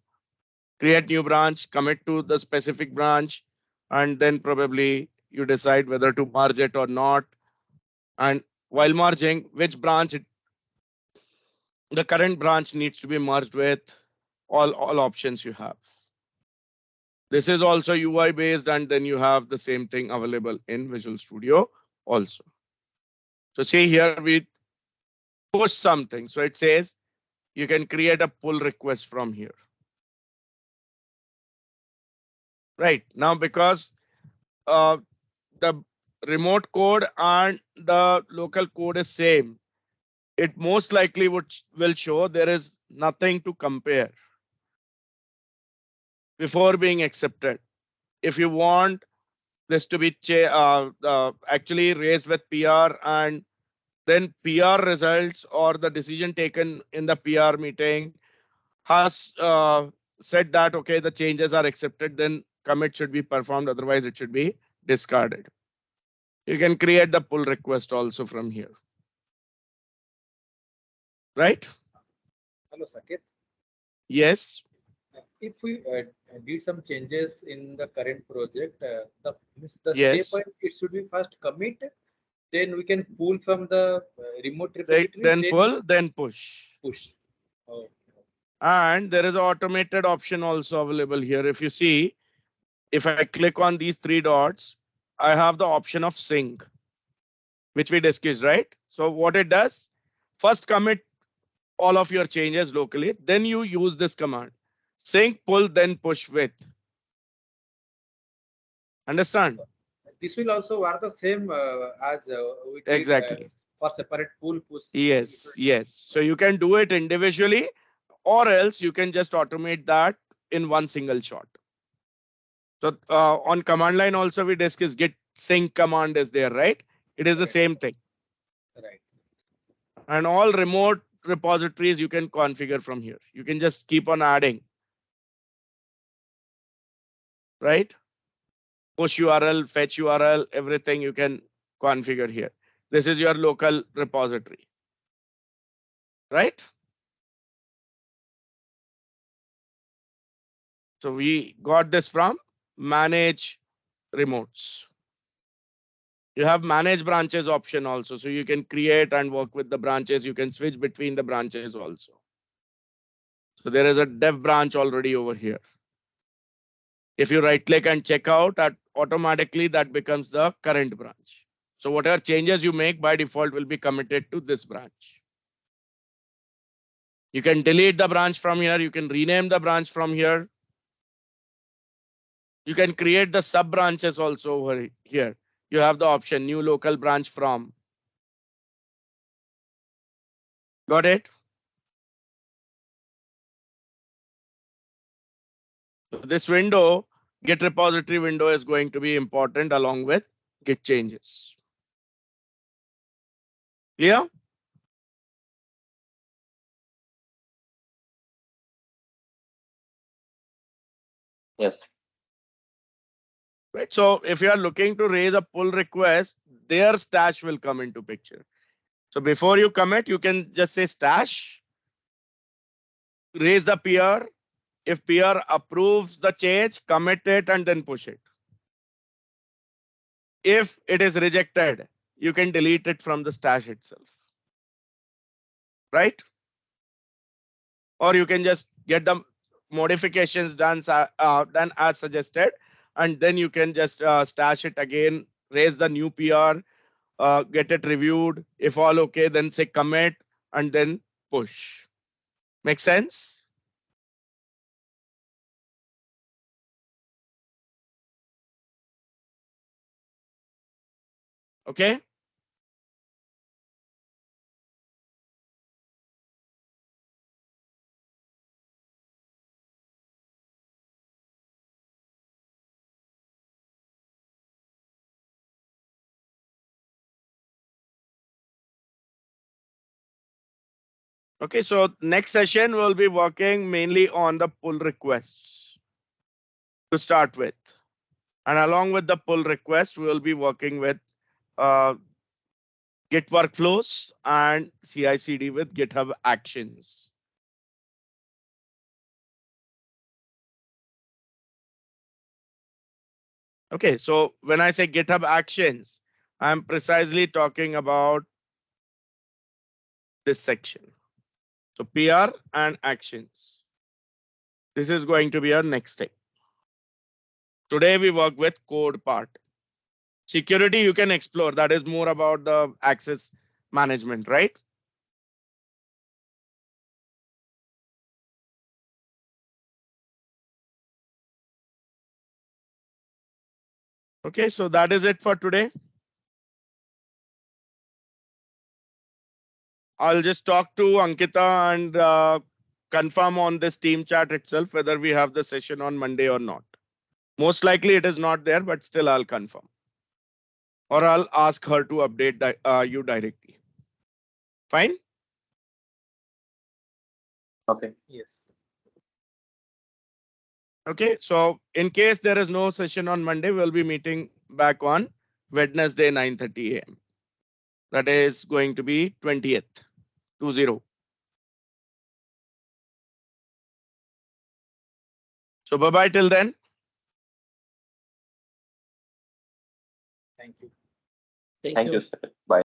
Create new branch, commit to the specific branch, and then probably you decide whether to merge it or not. And while merging, which branch the current branch needs to be merged with, all options you have. This is also UI based, and then you have the same thing available in Visual Studio also. So see here, we push something. So it says you can create a pull request from here. Right now, because the remote code and the local code is same, it most likely will show there is nothing to compare before being accepted. If you want this to be actually raised with PR, and then PR results or the decision taken in the PR meeting has said that okay, the changes are accepted, then commit should be performed, otherwise it should be discarded. You can create the pull request also from here, right?
Hello, Saket.
Yes.
If we did some changes in the current project, the
Yes.
step it should be first commit, then we can pull from the remote
Right,
repository,
then pull, then push.
push. Oh,
And there is an automated option also available here. If you see, if I click on these three dots, I have the option of sync, which we discussed, right? So what it does, first commit all of your changes locally, then you use this command, sync, pull, then push with. Understand?
this will also work the same as we did
Exactly.
for separate pull push.
Yes, yes. So you can do it individually, or else you can just automate that in one single shot. So on command line also we discussed git sync command is there, right? It is the same thing.
Right.
And all remote repositories you can configure from here. You can just keep on adding, right? Push URL, fetch URL, everything you can configure here. This is your local repository, right? So we got this from manage remotes. You have manage branches option also. So you can create and work with the branches. You can switch between the branches also. So there is a dev branch already over here. If you right click and check out, automatically that becomes the current branch. So whatever changes you make by default will be committed to this branch. You can delete the branch from here. You can rename the branch from here. You can create the sub branches also over here. You have the option new local branch from. Got it? So this window, Git repository window, is going to be important along with Git changes. Clear?
Yes.
Right. So if you are looking to raise a pull request, their stash will come into picture. So before you commit, you can just say stash, raise the PR. If PR approves the change, commit it and then push it. If it is rejected, you can delete it from the stash itself. Right? Or you can just get the modifications done as suggested, and then you can just stash it again, raise the new PR, get it reviewed. If all okay, then say commit and then push. Make sense? Okay. Okay, so next session we'll be working mainly on the pull requests to start with. And along with the pull request, we will be working with Git workflows and CI/CD with GitHub Actions. Okay, so when I say GitHub Actions, I'm precisely talking about this section. So PR and actions. This is going to be our next step. Today we work with code part. Security you can explore. That is more about the access management, right? Okay, so that is it for today. I'll just talk to Ankita and confirm on this team chat itself whether we have the session on Monday or not. Most likely it is not there, but still I'll confirm. Or I'll ask her to update you directly. Fine?
Okay.
Yes.
Okay, so in case there is no session on Monday, we'll be meeting back on Wednesday 9:30 a.m. That is going to be 20th, 20. So bye-bye till then.
Thank you.
Thank you, sir. Bye.